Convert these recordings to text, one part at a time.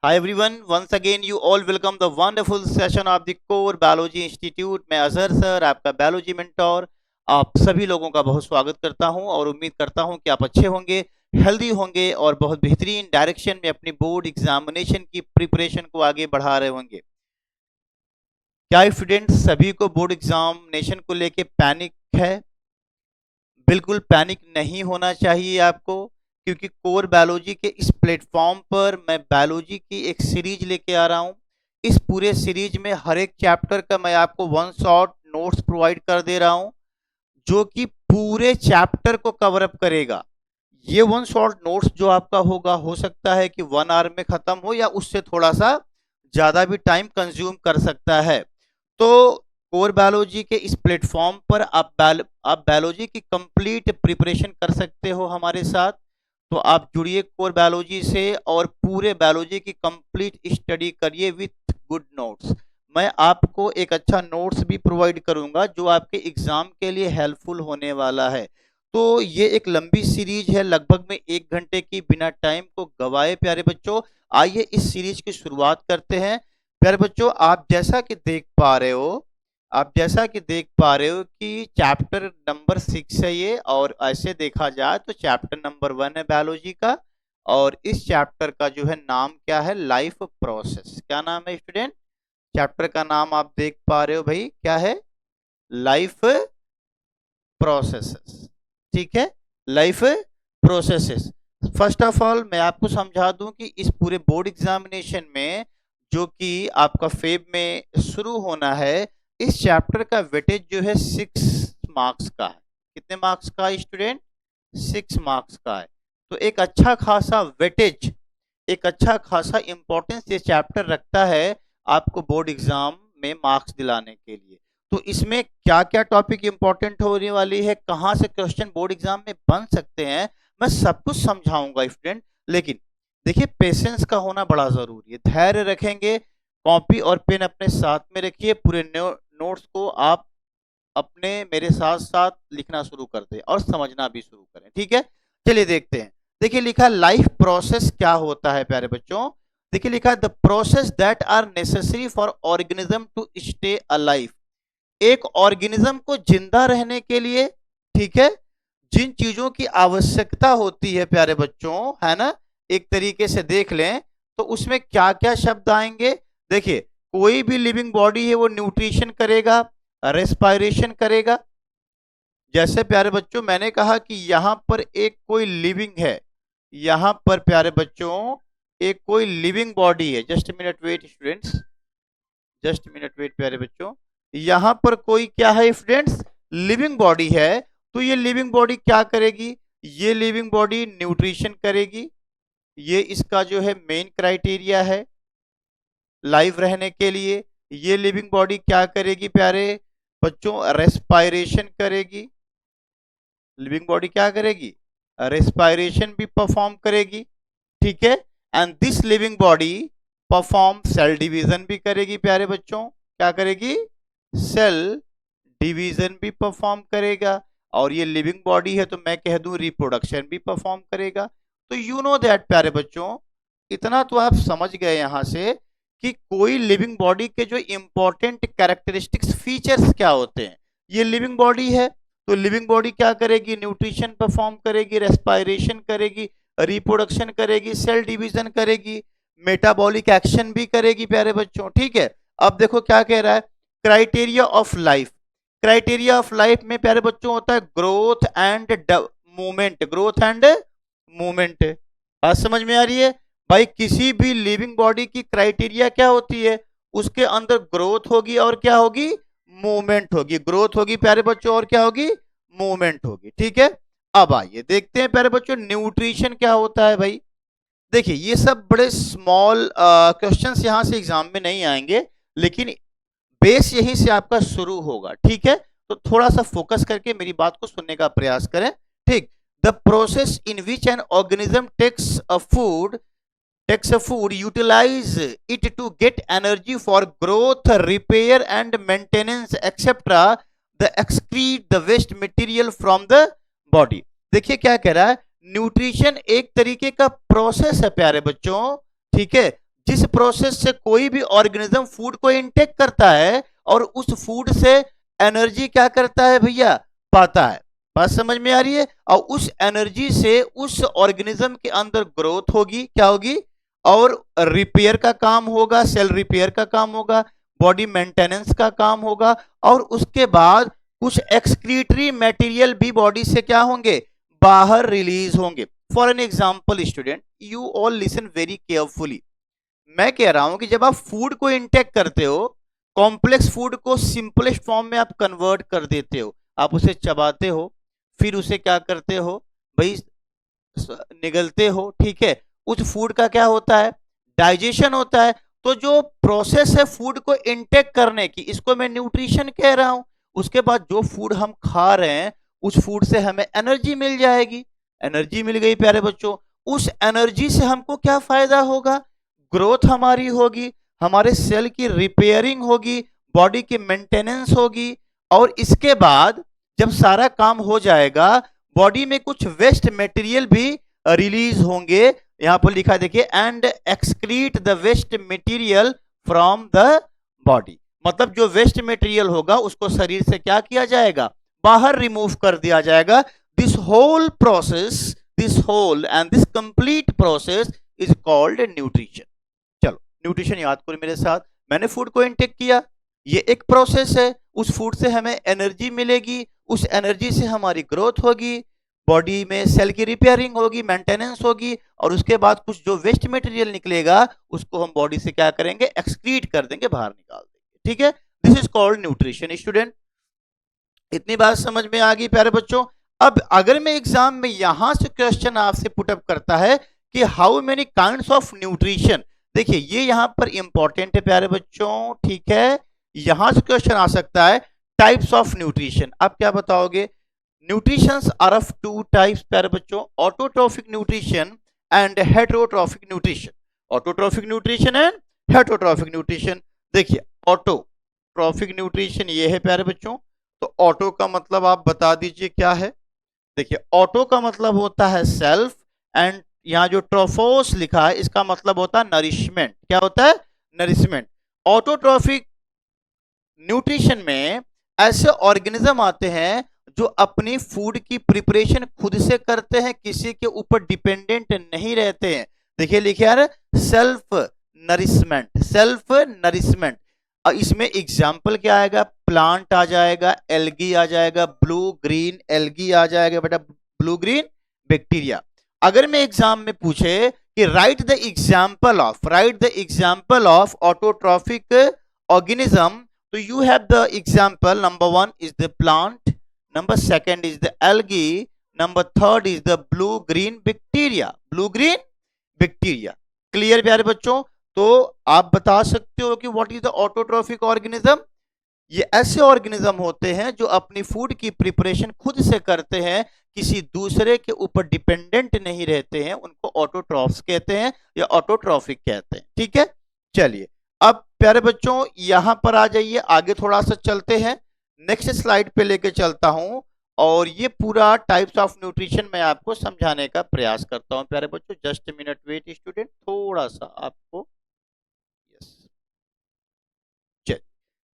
Hi everyone, once again you all welcome the wonderful session of the Core Biology Institute। मैं Azhar sir आपका biology mentor आप सभी लोगों का बहुत स्वागत करता हूं और उम्मीद करता हूं कि आप अच्छे होंगे, हेल्दी होंगे और बहुत बेहतरीन डायरेक्शन में अपनी बोर्ड एग्जामिनेशन की प्रिपरेशन को आगे बढ़ा रहे होंगे। क्या स्टूडेंट्स सभी को बोर्ड एग्जामिनेशन को लेके पैनिक है? बिल्कुल पैनिक नहीं होना चाहिए आपको, क्योंकि कोर बायोलॉजी के इस प्लेटफॉर्म पर मैं बायोलॉजी की एक सीरीज लेके आ रहा हूँ। इस पूरे सीरीज में हर एक चैप्टर का मैं आपको वन शॉट नोट्स प्रोवाइड कर दे रहा हूँ, जो कि पूरे चैप्टर को कवर अप करेगा। ये वन शॉट नोट्स जो आपका होगा, हो सकता है कि 1 आवर में खत्म हो या उससे थोड़ा सा ज्यादा भी टाइम कंज्यूम कर सकता है। तो कोर बायोलॉजी के इस प्लेटफॉर्म पर आप बायोलॉजी की कंप्लीट प्रिपरेशन कर सकते हो हमारे साथ। तो आप जुड़िए कोर बायोलॉजी से और पूरे बायोलॉजी की कंप्लीट स्टडी करिए विथ गुड नोट्स। मैं आपको एक अच्छा नोट्स भी प्रोवाइड करूंगा जो आपके एग्जाम के लिए हेल्पफुल होने वाला है। तो ये एक लंबी सीरीज है, लगभग में 1 घंटे की। बिना टाइम को गवाए प्यारे बच्चों, आइए इस सीरीज की शुरुआत करते हैं। प्यारे बच्चों, आप जैसा कि देख पा रहे हो कि चैप्टर नंबर 6 है ये, और ऐसे देखा जाए तो चैप्टर नंबर 1 है बायोलॉजी का। और इस चैप्टर का जो है नाम क्या है? Life process. क्या नाम है स्टूडेंट? चैप्टर का नाम आप देख पा रहे हो भाई, क्या है? Life processes. ठीक है, life processes. First of all मैं आपको समझा दूं कि इस पूरे बोर्ड एग्जामिनेशन में, जो कि आपका फेब में शुरू होना है, इस चैप्टर का वेटेज जो है 6 मार्क्स का है। कितने मार्क्स का है स्टूडेंट? 6 मार्क्स का है। तो एक अच्छा खासा वेटेज, एक अच्छा खासा इंपॉर्टेंस ये चैप्टर रखता है आपको बोर्ड एग्जाम में मार्क्स दिलाने के लिए। तो इसमें क्या क्या टॉपिक इंपॉर्टेंट होने वाली है, कहाँ से क्वेश्चन बोर्ड एग्जाम में बन सकते हैं, मैं सब कुछ समझाऊंगा स्टूडेंट। लेकिन देखिए, पेशेंस का होना बड़ा जरूरी है। धैर्य रखेंगे, कॉपी और पेन अपने साथ में रखिए। पूरे नोट्स को आप अपने मेरे साथ साथ लिखना शुरू कर दें और समझना भी शुरू करें। ठीक है, चलिए देखते हैं। देखिए लिखा लाइफ प्रोसेस क्या होता है प्यारे बच्चों। देखिए लिखा the process that are necessary for organism to stay alive. एक ऑर्गेनिज्म को जिंदा रहने के लिए, ठीक है, जिन चीजों की आवश्यकता होती है प्यारे बच्चों, है ना, एक तरीके से देख लें तो उसमें क्या क्या शब्द आएंगे। देखिए, कोई भी लिविंग बॉडी है वो न्यूट्रिशन करेगा, रेस्पायरेशन करेगा। जैसे प्यारे बच्चों मैंने कहा कि यहां पर एक कोई लिविंग है, यहां पर प्यारे बच्चों एक कोई लिविंग बॉडी है। Just minute wait students, just minute wait प्यारे बच्चों। यहां पर कोई क्या है स्टूडेंट्स? लिविंग बॉडी है। तो ये लिविंग बॉडी क्या करेगी? ये लिविंग बॉडी न्यूट्रिशन करेगी। ये इसका जो है मेन क्राइटेरिया है लाइव रहने के लिए। ये लिविंग बॉडी क्या करेगी प्यारे बच्चों? रेस्पायरेशन करेगी। लिविंग बॉडी क्या करेगी? रेस्पायरेशन भी परफॉर्म करेगी। ठीक है, and this living body perform cell division भी करेगी प्यारे बच्चों। क्या करेगी? सेल डिवीजन भी परफॉर्म करेगा। और ये लिविंग बॉडी है तो मैं कह दूं रिप्रोडक्शन भी परफॉर्म करेगा। तो यू नो दैट प्यारे बच्चों, इतना तो आप समझ गए यहां से कि कोई लिविंग बॉडी के जो इंपॉर्टेंट कैरेक्टरिस्टिक्स फीचर्स क्या होते हैं। ये लिविंग बॉडी है तो लिविंग बॉडी क्या करेगी? न्यूट्रिशन परफॉर्म करेगी, रेस्पायरेशन करेगी, रिप्रोडक्शन करेगी, सेल डिवीजन करेगी, मेटाबॉलिक एक्शन भी करेगी प्यारे बच्चों। ठीक है, अब देखो क्या कह रहा है, criteria of life. Criteria of life में प्यारे बच्चों होता है growth and movement. Growth and movement, बात समझ में आ रही है भाई? किसी भी लिविंग बॉडी की क्राइटेरिया क्या होती है? उसके अंदर ग्रोथ होगी और क्या होगी? मूवमेंट होगी। ग्रोथ होगी प्यारे बच्चों और क्या होगी? मूवमेंट होगी। ठीक है, अब आइए देखते हैं प्यारे बच्चों न्यूट्रिशन क्या होता है भाई। देखिए ये सब बड़े स्मॉल क्वेश्चंस यहां से एग्जाम में नहीं आएंगे, लेकिन बेस यहीं से आपका शुरू होगा। ठीक है, तो थोड़ा सा फोकस करके मेरी बात को सुनने का प्रयास करें। ठीक, the process in which an organism takes a food, utilize it to get energy for growth, repair and maintenance etc. The excrete the waste material from the body। देखिए क्या कह रहा है, न्यूट्रिशन एक तरीके का प्रोसेस है प्यारे बच्चों। ठीक है, जिस प्रोसेस से कोई भी ऑर्गेनिज्म फूड को इनटेक करता है और उस फूड से एनर्जी क्या करता है भैया, पाता है। बात समझ में आ रही है? और उस एनर्जी से उस ऑर्गेनिज्म के अंदर ग्रोथ होगी, क्या होगी, और रिपेयर का काम होगा, सेल रिपेयर का काम होगा, बॉडी मेंटेनेंस का काम होगा, और उसके बाद कुछ एक्सक्रीटरी मटेरियल भी बॉडी से क्या होंगे, बाहर रिलीज होंगे। For an example student, you all listen very carefully. मैं कह रहा हूं कि जब आप फूड को इंटेक करते हो, कॉम्प्लेक्स फूड को सिंपलेस्ट फॉर्म में आप कन्वर्ट कर देते हो, आप उसे चबाते हो, फिर उसे क्या करते हो भाई, निगलते हो, ठीक है। उस फूड का क्या होता है, डाइजेशन होता है। तो जो प्रोसेस है फूड को इंटेक करने की, इसको मैं न्यूट्रिशन कह रहा हूं। उसके बाद जो फूड हम खा रहे हैं, उस फूड से हमें एनर्जी मिल जाएगी। एनर्जी मिल गई प्यारे बच्चों, उस एनर्जी से हमको क्या फायदा होगा, ग्रोथ हमारी होगी, हमारे सेल की रिपेयरिंग होगी, बॉडी की मेंटेनेंस होगी, और इसके बाद जब सारा काम हो जाएगा, बॉडी में कुछ वेस्ट मटेरियल भी रिलीज होंगे। यहां पर लिखा देखिए, and excrete the waste material from the body. मतलब जो वेस्ट मटेरियल होगा उसको शरीर से क्या किया जाएगा, बाहर रिमूव कर दिया जाएगा। This whole process, this whole and this complete process is called nutrition. चलो न्यूट्रिशन याद करो मेरे साथ। मैंने फूड को इनटेक किया, ये एक प्रोसेस है, उस फूड से हमें एनर्जी मिलेगी, उस एनर्जी से हमारी ग्रोथ होगी, बॉडी में सेल की रिपेयरिंग होगी, मेंटेनेंस होगी, और उसके बाद कुछ जो वेस्ट मटेरियल निकलेगा उसको हम बॉडी से क्या करेंगे, एक्सक्रीट कर देंगे, बाहर निकाल देंगे, ठीक है। This is called nutrition. Student इतनी बात समझ में आ गई प्यारे बच्चों? अब अगर मैं एग्जाम में यहां से क्वेश्चन आपसे पुटअप करता है कि how many kinds of nutrition, देखिए ये यहां पर इंपॉर्टेंट है प्यारे बच्चों, ठीक है। यहां से क्वेश्चन आ सकता है टाइप्स ऑफ न्यूट्रिशन। आप क्या बताओगे? Nutritions are of two types प्यारे बच्चों, autotrophic nutrition and heterotrophic nutrition. Autotrophic nutrition and heterotrophic nutrition. देखिए ऑटोट्रॉफिक न्यूट्रिशन ये है प्यारे बच्चों, तो ऑटो का मतलब आप बता दीजिए क्या है। देखिए ऑटो का मतलब होता है सेल्फ, एंड यहां जो ट्रोफोस लिखा है इसका मतलब होता है नरिशमेंट। क्या होता है? नरिशमेंट। ऑटोट्रॉफिक न्यूट्रिशन में ऐसे ऑर्गेनिज्म आते हैं जो अपनी फूड की प्रिपरेशन खुद से करते हैं, किसी के ऊपर डिपेंडेंट नहीं रहते हैं। देखिए लिखे यार, सेल्फ नरिशमेंट, सेल्फ नरिशमेंट। इसमें एग्जाम्पल क्या आएगा, प्लांट आ जाएगा, एल्गी आ जाएगा, ब्लू ग्रीन एल्गी आ जाएगा बेटा, ब्लू ग्रीन बैक्टीरिया। अगर मैं एग्जाम में पूछे कि write the example of autotrophic organism, तो you have the example, number 1 is the plant, number 2 is the algae, number 3 is the blue green bacteria, blue green bacteria. Clear प्यारे बच्चों? तो आप बता सकते हो कि what is the autotrophic organism. ये ऐसे ऑर्गेनिज्म होते हैं जो अपनी फूड की प्रिपरेशन खुद से करते हैं, किसी दूसरे के ऊपर डिपेंडेंट नहीं रहते हैं, उनको ऑटोट्रॉफ्स कहते हैं या ऑटोट्रॉफिक कहते हैं, ठीक है। चलिए अब प्यारे बच्चों यहां पर आ जाइए, आगे थोड़ा सा चलते हैं, नेक्स्ट स्लाइड पे लेके चलता हूं, और ये पूरा टाइप्स ऑफ न्यूट्रिशन मैं आपको समझाने का प्रयास करता हूं प्यारे बच्चों। Just a minute wait student, थोड़ा सा आपको, यस, चलिए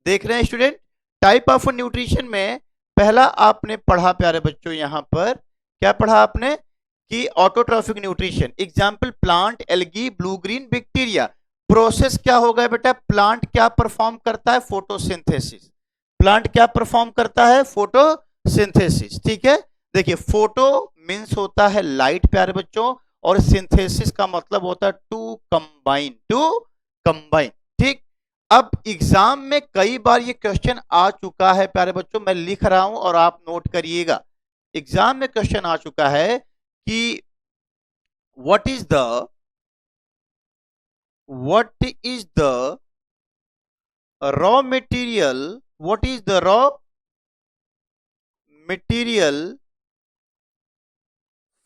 देख रहे हैं स्टूडेंट, टाइप ऑफ न्यूट्रिशन में पहला आपने पढ़ा प्यारे बच्चों, यहां पर क्या पढ़ा आपने कि autotrophic nutrition, example plant, algae, blue green bacteria. Process क्या होगा बेटा, प्लांट क्या परफॉर्म करता है, फोटोसिंथेसिस। प्लांट क्या परफॉर्म करता है, फोटोसिंथेसिस, ठीक है। देखिए फोटो मींस होता है लाइट प्यारे बच्चों, और सिंथेसिस का मतलब होता है टू कंबाइन, टू कंबाइन, ठीक। अब एग्जाम में कई बार ये क्वेश्चन आ चुका है प्यारे बच्चों, मैं लिख रहा हूं और आप नोट करिएगा। एग्जाम में क्वेश्चन आ चुका है कि what is the raw material, what is the raw material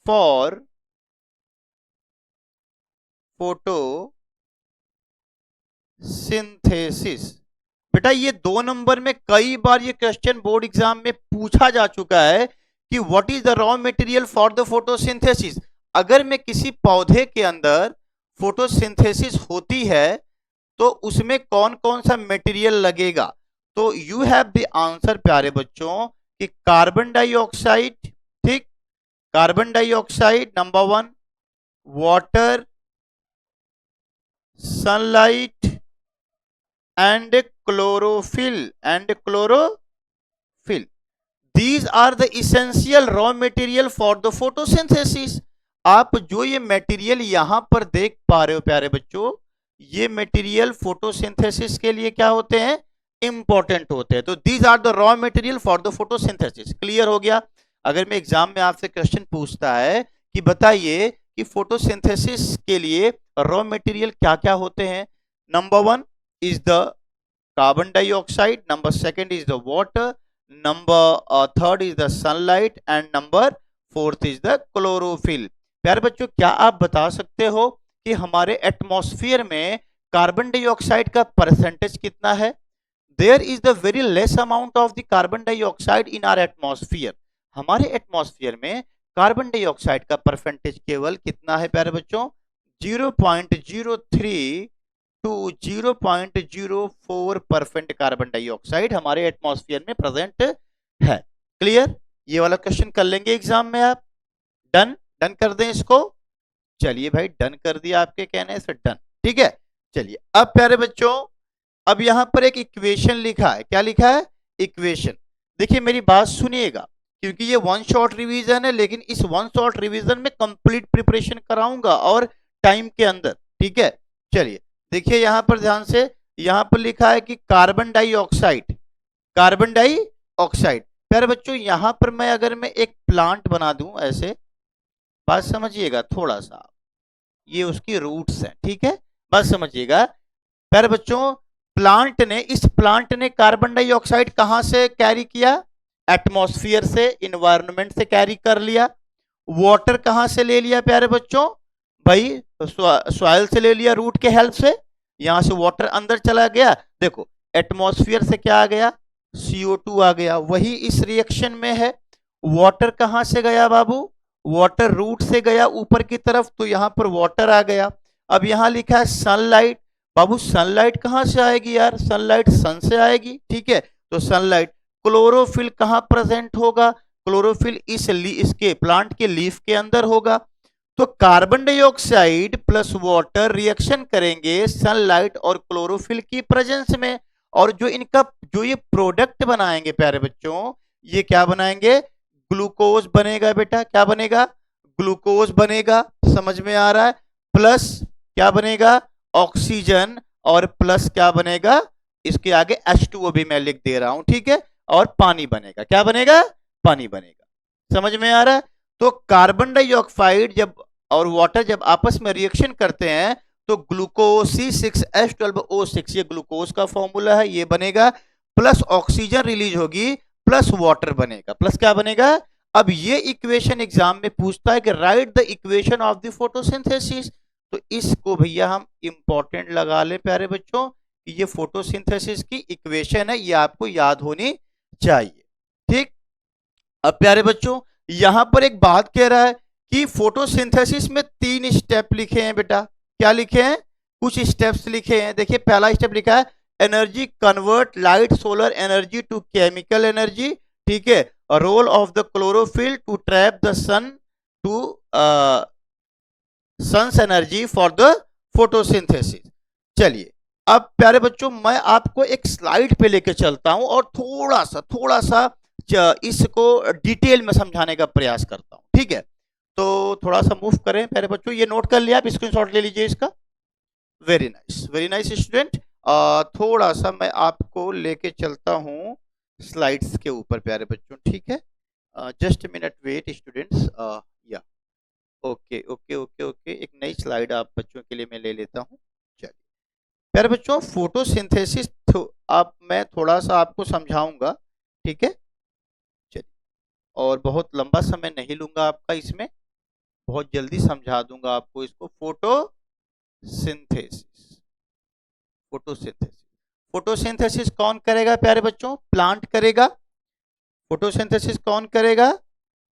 for photosynthesis। बेटा ये 2 नंबर में कई बार ये क्वेश्चन बोर्ड एग्जाम में पूछा जा चुका है कि what is the raw material for the photosynthesis. अगर मैं किसी पौधे के अंदर फोटोसिंथेसिस होती है तो उसमें कौन कौन सा मटेरियल लगेगा? तो यू हैव द आंसर प्यारे बच्चों कि कार्बन डाइऑक्साइड, ठीक, carbon dioxide number 1, water, sunlight and chlorophyll. These are the essential raw material for the photosynthesis. आप जो ये मटेरियल यहां पर देख पा रहे हो प्यारे बच्चों, ये मटेरियल फोटोसिंथेसिस के लिए क्या होते हैं? इंपॉर्टेंट होते हैं. तो these are the raw material for the photosynthesis. Clear हो गया? अगर मैं एग्जाम में आपसे क्वेश्चन पूछता है कि बताइए कि फोटोसिंथेसिस के लिए रॉ मटेरियल क्या क्या होते हैं, number 1 is the carbon dioxide, number 2 is the water, number 3 is the sunlight and number 4 is the chlorophyll. प्यारे बच्चों, क्या आप बता सकते हो कि हमारे एटमॉस्फेयर में कार्बन डाइऑक्साइड का परसेंटेज कितना है? There is the very less amount of the carbon dioxide in our atmosphere. हमारे एटमॉस्फेयर में कार्बन डाइऑक्साइड का परसेंटेज केवल कितना है प्यारे बच्चों? 0.03 टू 0.04% कार्बन डाइऑक्साइड हमारे एटमॉस्फेयर में प्रेजेंट है. क्लियर? ये वाला क्वेश्चन कर लेंगे एग्जाम में आप. डन? डन कर दें इसको. चलिए भाई, डन कर दिया आपके कहने से, डन. ठीक है, चलिए. अब प्यारे बच्चों, अब यहां पर एक इक्वेशन लिखा है. क्या लिखा है? इक्वेशन. देखिए मेरी बात सुनिएगा, क्योंकि ये वन शॉट रिवीजन है, लेकिन इस वन शॉट रिवीजन में कंप्लीट प्रिपरेशन कराऊंगा और टाइम के अंदर. ठीक है, चलिए देखिए यहां पर ध्यान से. यहां पर लिखा है कि कार्बन डाइऑक्साइड, कार्बन डाइऑक्साइड. प्यारे बच्चों, यहां पर मैं अगर मैं एक प्लांट बना दूं ऐसे, बात समझिएगा थोड़ा सा, ये उसकी रूट्स हैं. ठीक है, बात समझिएगा. प्यारे बच्चों, इस प्लांट ने कार्बन डाइऑक्साइड कहां से कैरी किया? एटमॉस्फेयर से, इन्वायरमेंट से कैरी कर लिया. वाटर कहां से ले लिया प्यारे बच्चों? भाई सॉइल से ले लिया, रूट के हेल्प से. यहां से वाटर अंदर चला गया. देखो एटमॉस्फेयर से क्या आ गया? CO2 आ गया. वही इस रिएक्शन में है. वाटर कहां से गया बाबू? वाटर रूट से गया ऊपर की तरफ, तो यहां पर वाटर आ गया. अब यहां लिखा है सनलाइट. बाबू सनलाइट कहां से आएगी यार? सनलाइट सन से आएगी. ठीक है, तो सनलाइट. क्लोरोफिल कहां प्रेजेंट होगा? क्लोरोफिल इसके प्लांट के लीफ के अंदर होगा. तो carbon dioxide plus water reaction करेंगे सनलाइट और क्लोरोफिल की प्रेजेंस में, और जो ये प्रोडक्ट बनाएंगे प्यारे बच्चों, ये क्या बनाएंगे? ग्लूकोज बनेगा बेटा. क्या बनेगा? ग्लूकोज बनेगा. समझ में आ रहा है? प्लस क्या बनेगा? ऑक्सीजन. और प्लस क्या बनेगा? इसके आगे H2O भी मैं लिख दे रहा हूं. ठीक है, और पानी बनेगा. क्या बनेगा? पानी बनेगा. समझ में आ रहा है? तो कार्बन डाइऑक्साइड जब और वाटर जब आपस में रिएक्शन करते हैं तो ग्लूकोज C6H12O6, ये ग्लूकोज का फॉर्मूला है, ये बनेगा. प्लस ऑक्सीजन रिलीज होगी, प्लस वाटर बनेगा. प्लस क्या बनेगा? अब ये इक्वेशन एग्जाम में पूछता है कि write the equation of the photosynthesis. तो इसको भैया हम इंपॉर्टेंट लगा ले प्यारे बच्चों कि ये फोटोसिंथेसिस की इक्वेशन है, ये आपको याद होनी चाहिए. ठीक. अब प्यारे बच्चों, यहां पर एक बात कह रहा है कि फोटोसिंथेसिस में 3 स्टेप लिखे हैं बेटा. क्या लिखे हैं? कुछ स्टेप्स लिखे हैं. देखिए पहला स्टेप लिखा है energy convert light solar energy to chemical energy. ठीक है, role of the chlorophyll to trap the sun to sun's energy for the photosynthesis. चलिए अब प्यारे बच्चों, मैं आपको एक स्लाइड पे लेके चलता हूं और थोड़ा सा इसको डिटेल में समझाने का प्रयास करता हूं. ठीक है, तो थोड़ा सा मूव करें प्यारे बच्चों. ये नोट कर लिया आप, स्क्रीनशॉट ले लीजिए इसका. Very nice student. थोड़ा सा मैं आपको लेके चलता हूं स्लाइड्स के ऊपर प्यारे बच्चों. ठीक है, जस्ट मिनट वेट स्टूडेंट्स. या ओके ओके ओके ओके, एक नई स्लाइड आप बच्चों के लिए मैं ले लेता हूं. चलिए प्यारे बच्चों, फोटोसिंथेसिस आप मैं थोड़ा सा आपको समझाऊंगा. ठीक है, चलिए, और बहुत लंबा समय नहीं लूंगा आपका इसमें, बहुत जल्दी समझा दूंगा आपको इसको. फोटोसिंथेसिस कौन करेगा प्यारे बच्चों? प्लांट करेगा. फोटोसिंथेसिस कौन करेगा?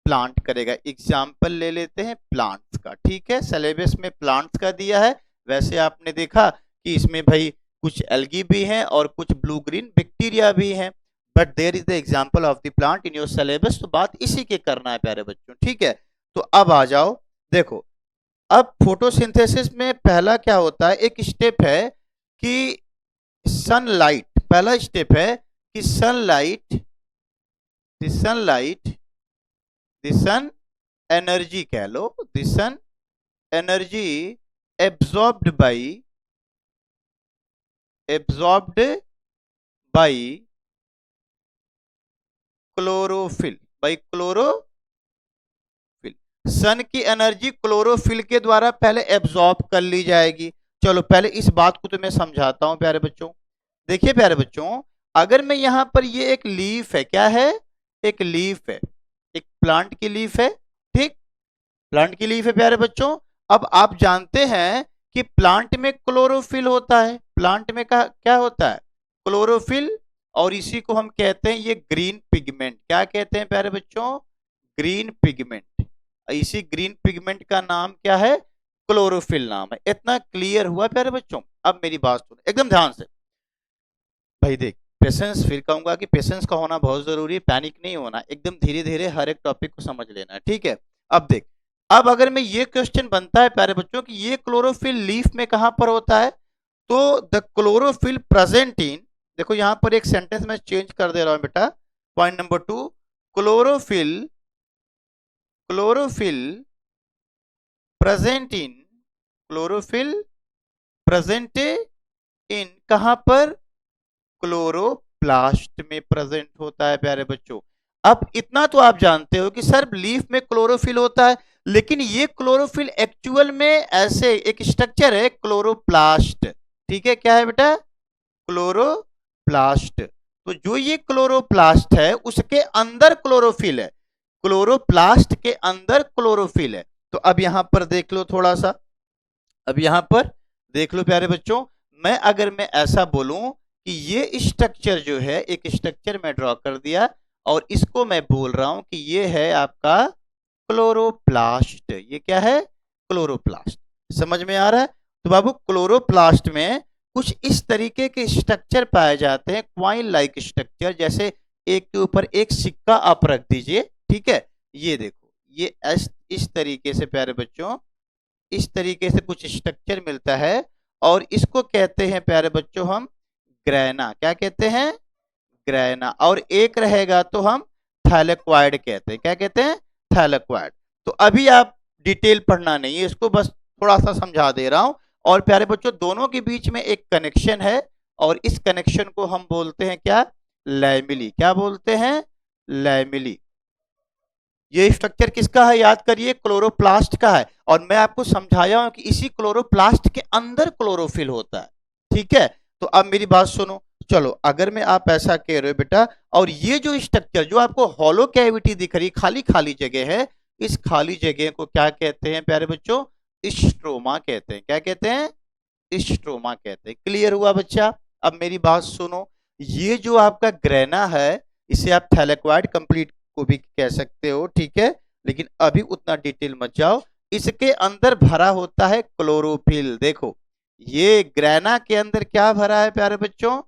प्लांट करेगा. एग्जाम्पल ले लेते हैं प्लांट्स का. ठीक है, सिलेबस में प्लांट्स का दिया है, वैसे आपने देखा कि इसमें भाई कुछ एल्गी भी हैं और कुछ ब्लू ग्रीन बैक्टीरिया भी हैं, but there is the example of the plant in your syllabus, तो बात इसी के करना है प्यारे बच्चों, ठीक है। तो अब आ जाओ, देखो अब फोटोसिंथेसिस में पहला क्या होता है, एक स्टेप है कि सनलाइट, पहला स्टेप है कि सनलाइट, द सन एनर्जी कह लो, the sun energy absorbed by chlorophyll, sun की एनर्जी क्लोरोफिल के द्वारा पहले एब्जॉर्ब कर ली जाएगी। चलो पहले इस बात को तुम्हें समझाता हूं प्यारे बच्चों। देखिए प्यारे बच्चों, अगर मैं यहां पर ये एक लीफ है, क्या है, एक लीफ है, एक प्लांट की लीफ है, ठीक, प्लांट की लीफ है प्यारे बच्चों। अब आप जानते हैं कि प्लांट में क्लोरोफिल होता है, प्लांट में क्या होता है, क्लोरोफिल, और इसी को हम कहते हैं ये ग्रीन पिगमेंट, क्या कहते हैं प्यारे बच्चों, ग्रीन पिगमेंट। इसी ग्रीन पिगमेंट का नाम क्या है, क्लोरोफिल नाम है। इतना क्लियर हुआ प्यारे बच्चों। अब मेरी बात सुनो एकदम ध्यान से भाई, देख पेशेंस, फिर कहूंगा कि पेशेंस का होना बहुत जरूरी है, पैनिक नहीं होना, एकदम धीरे धीरे हर एक टॉपिक को समझ लेना है, ठीक है। अब देख, अब अगर मैं ये क्वेश्चन बनता है प्यारे बच्चों कि ये क्लोरोफिल लीफ में कहां पर होता है, तो द क्लोरोफिल प्रेजेंट इन, देखो यहां पर एक सेंटेंस में चेंज कर दे रहा हूं बेटा, point number 2, chlorophyll chlorophyll present in, chlorophyll present in कहां पर, क्लोरोप्लास्ट में प्रेजेंट होता है प्यारे बच्चों। अब इतना तो आप जानते हो कि सर लीफ में क्लोरोफिल होता है, लेकिन ये क्लोरोफिल एक्चुअल में ऐसे एक स्ट्रक्चर है क्लोरोप्लास्ट, ठीक है, क्या है बेटा, क्लोरोप्लास्ट। तो जो ये क्लोरोप्लास्ट है उसके अंदर क्लोरोफिल है, क्लोरोप्लास्ट के अंदर क्लोरोफिल है। तो अब यहां पर देख लो थोड़ा सा, अब यहां पर देख लो प्यारे बच्चों, मैं ऐसा बोलूं कि ये स्ट्रक्चर जो है, एक स्ट्रक्चर मैं ड्रॉ कर दिया और इसको मैं बोल रहा हूं कि ये है आपका क्लोरोप्लास्ट, ये क्या है, क्लोरोप्लास्ट। समझ में आ रहा है। तो बाबू क्लोरोप्लास्ट में कुछ इस तरीके के स्ट्रक्चर पाए जाते हैं, क्वाइन लाइक स्ट्रक्चर, जैसे एक के ऊपर एक सिक्का आप रख दीजिए, ठीक है, ये देखो, ये इस तरीके से प्यारे बच्चों, इस तरीके से कुछ स्ट्रक्चर मिलता है और इसको कहते हैं प्यारे बच्चों हम ग्रैना, क्या कहते हैं, ग्रैना। और एक रहेगा तो हम थैलेक्वाइड कहते हैं, क्या कहते हैं, थैलेक्वाइड। तो अभी आप डिटेल पढ़ना नहीं है, इसको बस थोड़ा सा समझा दे रहा हूं। और प्यारे बच्चों दोनों के बीच में एक कनेक्शन है और इस कनेक्शन को हम बोलते हैं क्या, लैमिली, क्या बोलते हैं, लैमिली। ये स्ट्रक्चर किसका है, याद करिए, क्लोरोप्लास्ट का है। और मैं आपको समझाया हूं कि इसी क्लोरोप्लास्ट के अंदर क्लोरोफिल होता है, ठीक है। तो अब मेरी बात सुनो, चलो अगर मैं आप ऐसा कह रहे हो बेटा, और ये जो स्ट्रक्चर जो आपको हॉलो कैविटी दिख रही, खाली खाली जगह है, इस खाली जगह को क्या कहते हैं प्यारे बच्चों, स्ट्रोमा कहते हैं, क्या कहते हैं, स्ट्रोमा कहते हैं। क्लियर हुआ बच्चा। अब मेरी बात सुनो, ये जो आपका ग्रेना है इसे आप थैलेक्वाइड कंप्लीट को भी कह सकते हो, ठीक है, लेकिन अभी उतना डिटेल मत जाओ। इसके अंदर भरा होता है क्लोरोफिल। देखो ये ग्रेना के अंदर क्या भरा है प्यारे बच्चों,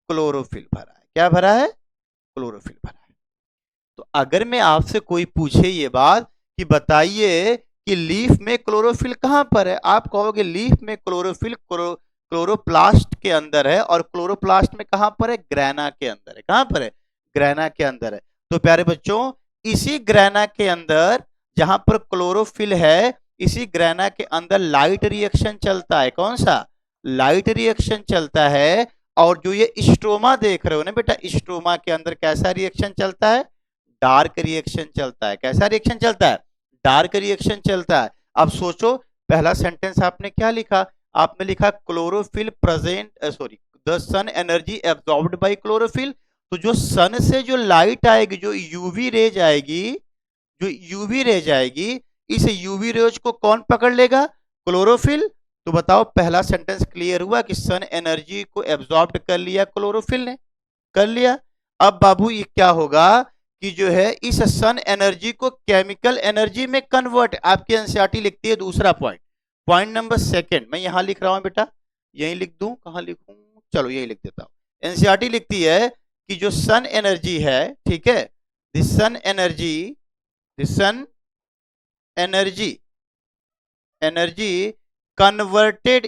क्लोरोफिल भरा है, क्या भरा है, क्लोरोफिल भरा है। तो अगर मैं आपसे कोई पूछे ये बात कि बताइए कि लीफ में क्लोरोफिल कहां पर है, आप कहोगे लीफ में क्लोरोफिल क्लोरोप्लास्ट के अंदर है, और क्लोरोप्लास्ट में कहां पर है, ग्रेना के अंदर है, कहां पर है, ग्रेना के अंदर है। तो प्यारे बच्चों इसी ग्रेना के अंदर जहां पर क्लोरोफिल है, इसी ग्रेना के अंदर लाइट रिएक्शन चलता है, कौन सा, लाइट रिएक्शन चलता है। और जो ये स्ट्रोमा देख रहे हो ना बेटा, स्ट्रोमा के अंदर कैसा रिएक्शन चलता है, डार्क रिएक्शन चलता है, कैसा रिएक्शन चलता है, डार्क रिएक्शन चलता है। अब सोचो पहला सेंटेंस आपने क्या लिखा, आपने लिखा chlorophyll present, sorry, the sun energy absorbed by chlorophyll. तो जो सन से जो लाइट आएगी, जो यूवी रेज आएगी, जो यूवी रेज आएगी, इस यूवी रेज को कौन पकड़ लेगा, क्लोरोफिल। तो बताओ पहला सेंटेंस क्लियर हुआ कि सन एनर्जी को एब्जॉर्ब कर लिया क्लोरोफिल ने, कर लिया। अब बाबू ये क्या होगा कि जो है इस सन एनर्जी को केमिकल एनर्जी में कन्वर्ट, आपकी एनसीईआरटी लिखती है दूसरा पॉइंट, पॉइंट नंबर सेकंड मैं यहां लिख रहा हूं बेटा, यही लिख दूं, कहां लिखूं, चलो यही लिख देता हूं। एनसीईआरटी लिखती है कि जो सन एनर्जी है, ठीक है, the sun energy, the sun energy, energy converted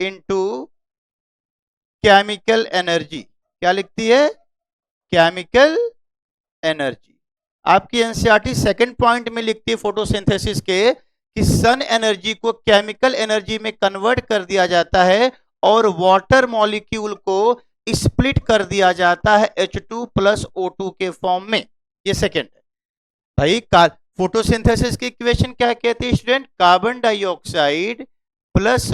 into chemical energy, क्या लिखती है, केमिकल एनर्जी। आपकी एनसीईआरटी सेकंड पॉइंट में लिखती है फोटोसिंथेसिस के कि सन एनर्जी को केमिकल एनर्जी में कन्वर्ट कर दिया जाता है और वाटर मॉलिक्यूल को स्प्लिट कर दिया जाता है H2 प्लस O2 के फॉर्म में। ये सेकंड है भाई। फोटोसिंथेसिस की इक्वेशन क्या कहती है student, carbon dioxide plus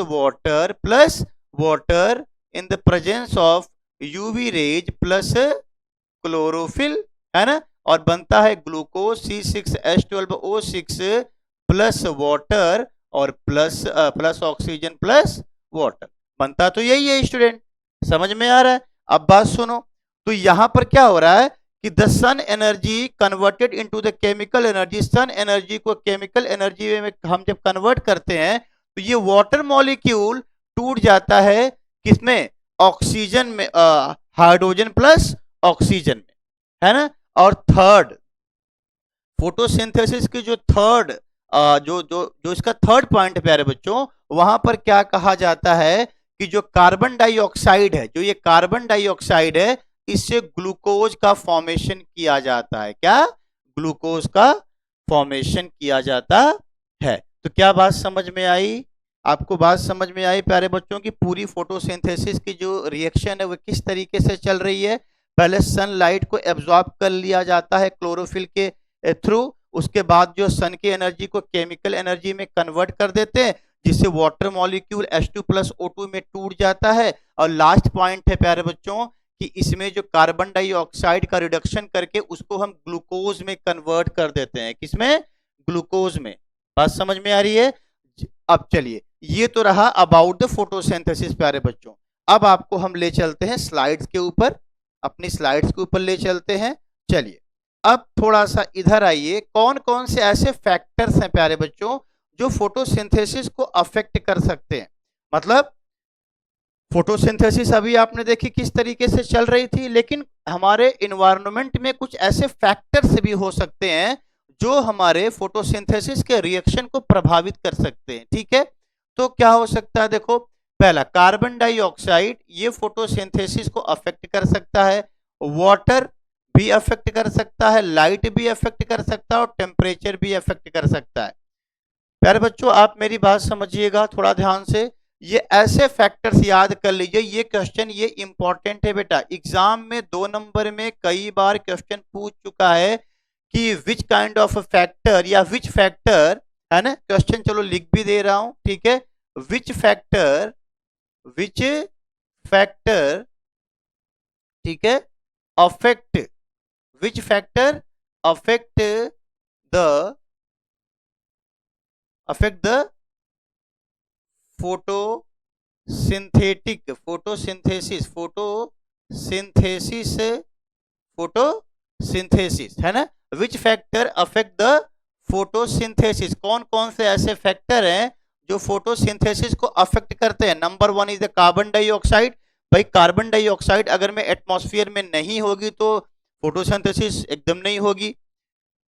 water in the presence of UV rays plus chlorophyll, है ना, और बनता है ग्लूकोज C6H12O6 प्लस वाटर और प्लस ऑक्सीजन प्लस वाटर, बनता तो यही है स्टूडेंट, समझ में आ रहा है। अब बात सुनो, तो यहां पर क्या हो रहा है कि the sun energy converted into the chemical energy, sun energy को केमिकल एनर्जी में हम जब कन्वर्ट करते हैं तो ये वाटर मॉलिक्यूल टूट जाता है किसमें, ऑक्सीजन में, हाइड्रोजन प्लस ऑक्सीजन में, है ना। और थर्ड फोटोसिंथेसिस की जो थर्ड जो जो जो इसका थर्ड पॉइंट है प्यारे बच्चों, वहां पर क्या कहा जाता है कि जो कार्बन डाइऑक्साइड है, जो ये कार्बन डाइऑक्साइड है, इससे ग्लूकोज का फॉर्मेशन किया जाता है, क्या, ग्लूकोज का फॉर्मेशन किया जाता है। तो क्या बात समझ में आई, आपको बात समझ में आई प्यारे बच्चों की पूरी फोटोसिंथेसिस की जो रिएक्शन है वो किस तरीके से चल रही है। पहले सनलाइट को एब्जॉर्ब कर लिया जाता है क्लोरोफिल के थ्रू, उसके बाद जो सन की एनर्जी को केमिकल एनर्जी में कन्वर्ट कर देते हैं जिससे water molecule H2 plus O2 में टूट जाता है। और लास्ट पॉइंट है प्यारे बच्चों कि इसमें जो कार्बन डाइऑक्साइड का रिडक्शन करके उसको हम ग्लूकोज में कन्वर्ट कर देते हैं, किसमें, ग्लूकोज में। बात समझ में आ रही है। अब चलिए, ये तो रहा अबाउट द फोटोसिंथेसिस प्यारे बच्चों। अब आपको हम ले चलते हैं स्लाइड्स के ऊपर, अपनी स्लाइड्स के ऊपर ले चलते हैं। चलिए अब थोड़ा सा इधर आइए, कौन कौन से ऐसे फैक्टर्स हैं प्यारे बच्चों जो फोटोसिंथेसिस को अफेक्ट कर सकते हैं। मतलब फोटोसिंथेसिस अभी आपने देखी किस तरीके से चल रही थी, लेकिन हमारे इन्वायरमेंट में कुछ ऐसे फैक्टर्स भी हो सकते हैं जो हमारे फोटोसिंथेसिस के रिएक्शन को प्रभावित कर सकते हैं, ठीक है। तो क्या हो सकता है, देखो, पहला कार्बन डाइऑक्साइड, ये फोटोसिंथेसिस को अफेक्ट कर सकता है, वाटर भी अफेक्ट कर सकता है, लाइट भी अफेक्ट कर सकता है और टेम्परेचर भी अफेक्ट कर सकता है। प्यारे बच्चों आप मेरी बात समझिएगा थोड़ा ध्यान से, ये ऐसे फैक्टर्स याद कर लीजिए। ये क्वेश्चन ये इंपॉर्टेंट है बेटा, एग्जाम में 2 नंबर में कई बार क्वेश्चन पूछ चुका है कि विच काइंड ऑफ फैक्टर या विच फैक्टर, है ना, क्वेश्चन चलो लिख भी दे रहा हूं, ठीक है, विच फैक्टर, ठीक है, affect, which factor affect the photosynthesis, है ना, which factor affect the photosynthesis. कौन कौन से ऐसे फैक्टर हैं जो फोटोसिंथेसिस को अफेक्ट करते हैं। Number 1 is the carbon dioxide. भाई कार्बन डाइऑक्साइड अगर में एटमॉस्फेयर में नहीं होगी तो फोटोसिंथेसिस एकदम नहीं होगी।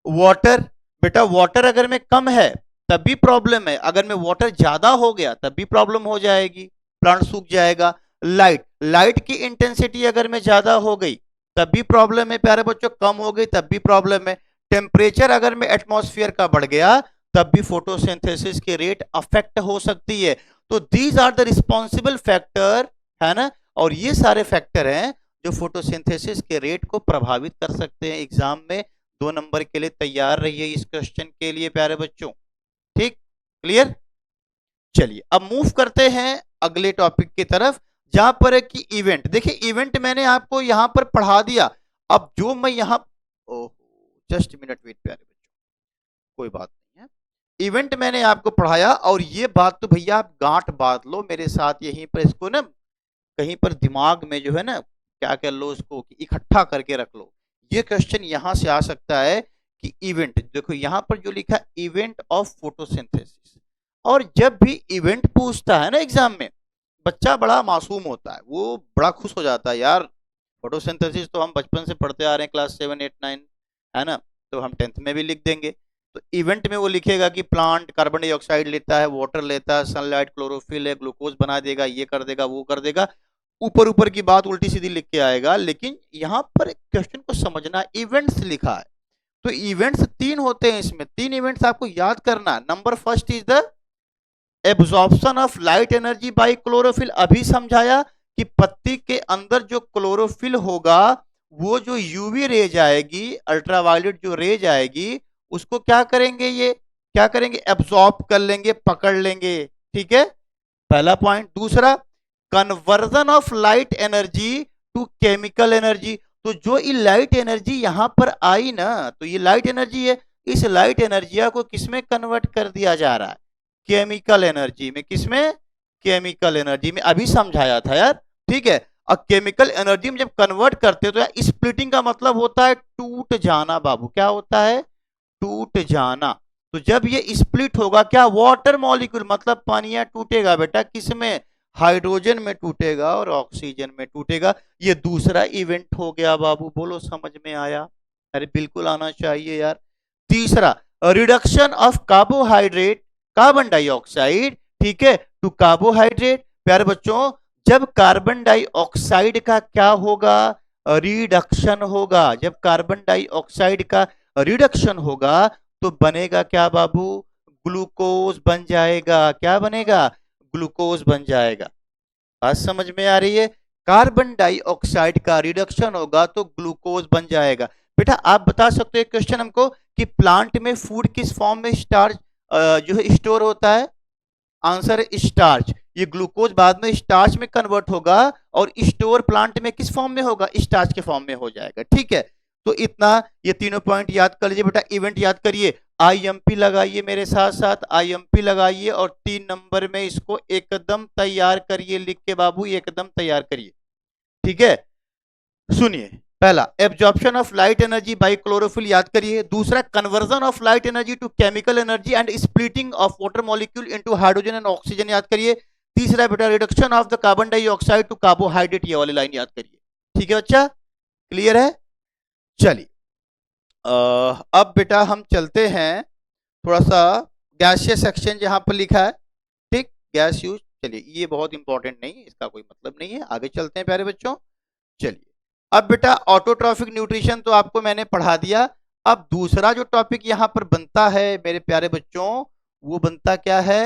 वाटर, बेटा वाटर अगर में कम है तब भी प्रॉब्लम है, अगर में वाटर ज्यादा हो गया तब भी प्रॉब्लम हो जाएगी, प्लांट सूख जाएगा। लाइट की इंटेंसिटी अगर में ज्यादा हो गई तब भी प्रॉब्लम है प्यारे बच्चों, कम हो गई तब भी प्रॉब्लम है। टेम्परेचर अगर में एटमॉस्फेयर का बढ़ गया तब भी फोटोसिंथेसिस की रेट अफेक्ट हो सकती है। तो these are the responsible factor, है ना, और ये सारे फैक्टर हैं जो फोटोसिंथेसिस के रेट को प्रभावित कर सकते हैं। एग्जाम में 2 नंबर के लिए तैयार रहिए इस क्वेश्चन के लिए प्यारे बच्चों, ठीक, क्लियर। चलिए अब मूव करते हैं अगले टॉपिक की तरफ, जहां पर है कि इवेंट। देखिए इवेंट मैंने आपको यहां पर पढ़ा दिया, अब जो मैं यहां, जस्ट मिनट वेट प्यारे बच्चों, कोई बात नहीं है, इवेंट मैंने आपको पढ़ाया और ये बात तो भैया आप गांठ बांध लो मेरे साथ, यहीं पर इसको ना कहीं पर दिमाग में जो है ना क्या कर लो, इसको इकट्ठा करके रख लो। ये क्वेश्चन यहां से आ सकता है कि इवेंट, देखो यहां पर जो लिखा इवेंट ऑफ फोटोसिंथेसिस, और जब भी इवेंट पूछता है ना एग्जाम में, बच्चा बड़ा मासूम होता है, वो बड़ा खुश हो जाता है, यार फोटोसिंथेसिस तो हम बचपन से पढ़ते आ रहे हैं, क्लास 7, 8, 9, है ना, तो हम 10th में भी लिख देंगे। तो इवेंट में वो लिखेगा कि प्लांट कार्बन डाइऑक्साइड लेता है, वाटर लेता है, सनलाइट, क्लोरोफिल है, ग्लूकोज बना देगा, ये कर देगा, वो कर देगा, ऊपर ऊपर की बात उल्टी सीधी लिख के आएगा। लेकिन यहां पर क्वेश्चन को समझना, इवेंट्स लिखा है, तो इवेंट्स 3 होते हैं, इसमें 3 इवेंट्स आपको याद करना। Number first is the absorption of light energy by chlorophyll, अभी समझाया कि पत्ती के अंदर जो क्लोरोफिल होगा, वो जो यूवी रेज आएगी, अल्ट्रावायलेट जो रेज आएगी, उसको क्या करेंगे, ये क्या करेंगे, एब्जॉर्ब कर लेंगे, पकड़ लेंगे, ठीक है, पहला पॉइंट। दूसरा, conversion of light energy to chemical energy, तो जो ये लाइट एनर्जी यहां पर आई ना, तो ये लाइट एनर्जी है, इस लाइट एनर्जी को किसमें कन्वर्ट कर दिया जा रहा है, केमिकल एनर्जी में। किसमें, केमिकल एनर्जी में, अभी समझाया था यार, ठीक है। और केमिकल एनर्जी में जब कन्वर्ट करते हो तो यार स्प्लिटिंग का मतलब होता है टूट जाना बाबू, क्या होता है, टूट जाना। तो जब ये स्प्लिट होगा, क्या, वाटर मॉलिक्यूल, मतलब पानिया टूटेगा बेटा, किसमें, हाइड्रोजन में टूटेगा और ऑक्सीजन में टूटेगा। ये दूसरा इवेंट हो गया बाबू, बोलो समझ में आया, अरे बिल्कुल आना चाहिए यार। तीसरा, reduction of carbohydrate, carbon dioxide, ठीक है, टू कार्बोहाइड्रेट। प्यारे बच्चों, जब कार्बन डाइऑक्साइड का क्या होगा, रिडक्शन होगा, जब कार्बन डाइऑक्साइड का रिडक्शन होगा तो बनेगा क्या बाबू, ग्लूकोज बन जाएगा, क्या बनेगा, ग्लूकोज बन जाएगा। बात समझ में आ रही है, कार्बन डाइऑक्साइड का रिडक्शन होगा तो ग्लूकोज बन जाएगा। बेटा आप बता सकते हो क्वेश्चन हमको कि प्लांट में फूड किस फॉर्म में स्टार्च जो है स्टोर होता है, आंसर है स्टार्च। ये ग्लूकोज बाद में स्टार्च में कन्वर्ट होगा और स्टोर प्लांट में किस फॉर्म में होगा, स्टार्च के फॉर्म में हो जाएगा, ठीक है। तो इतना, ये तीनों पॉइंट याद कर लीजिए बेटा। इवेंट याद करिए, आईएमपी लगाइए मेरे साथ साथ, आईएमपी लगाइए, और 3 नंबर में इसको एकदम तैयार करिए, लिख के बाबू एकदम तैयार करिए, ठीक है। सुनिए, पहला absorption of light energy by chlorophyll याद करिए। दूसरा, conversion of light energy to chemical energy and splitting of water molecule into hydrogen and oxygen याद करिए। तीसरा बेटा, reduction of the carbon dioxide to carbohydrate, ये वाली लाइन याद करिए, ठीक है बच्चा, क्लियर है। चलिए अब बेटा हम चलते हैं थोड़ा सा गैसियस सेक्शन जहां पर लिखा है, ठीक, गैस यूज। चलिए ये बहुत इंपॉर्टेंट नहीं है, इसका कोई मतलब नहीं है, आगे चलते हैं प्यारे बच्चों। चलिए अब बेटा ऑटोट्रॉफिक न्यूट्रिशन तो आपको मैंने पढ़ा दिया। अब दूसरा जो टॉपिक यहाँ पर बनता है मेरे प्यारे बच्चों, वो बनता क्या है,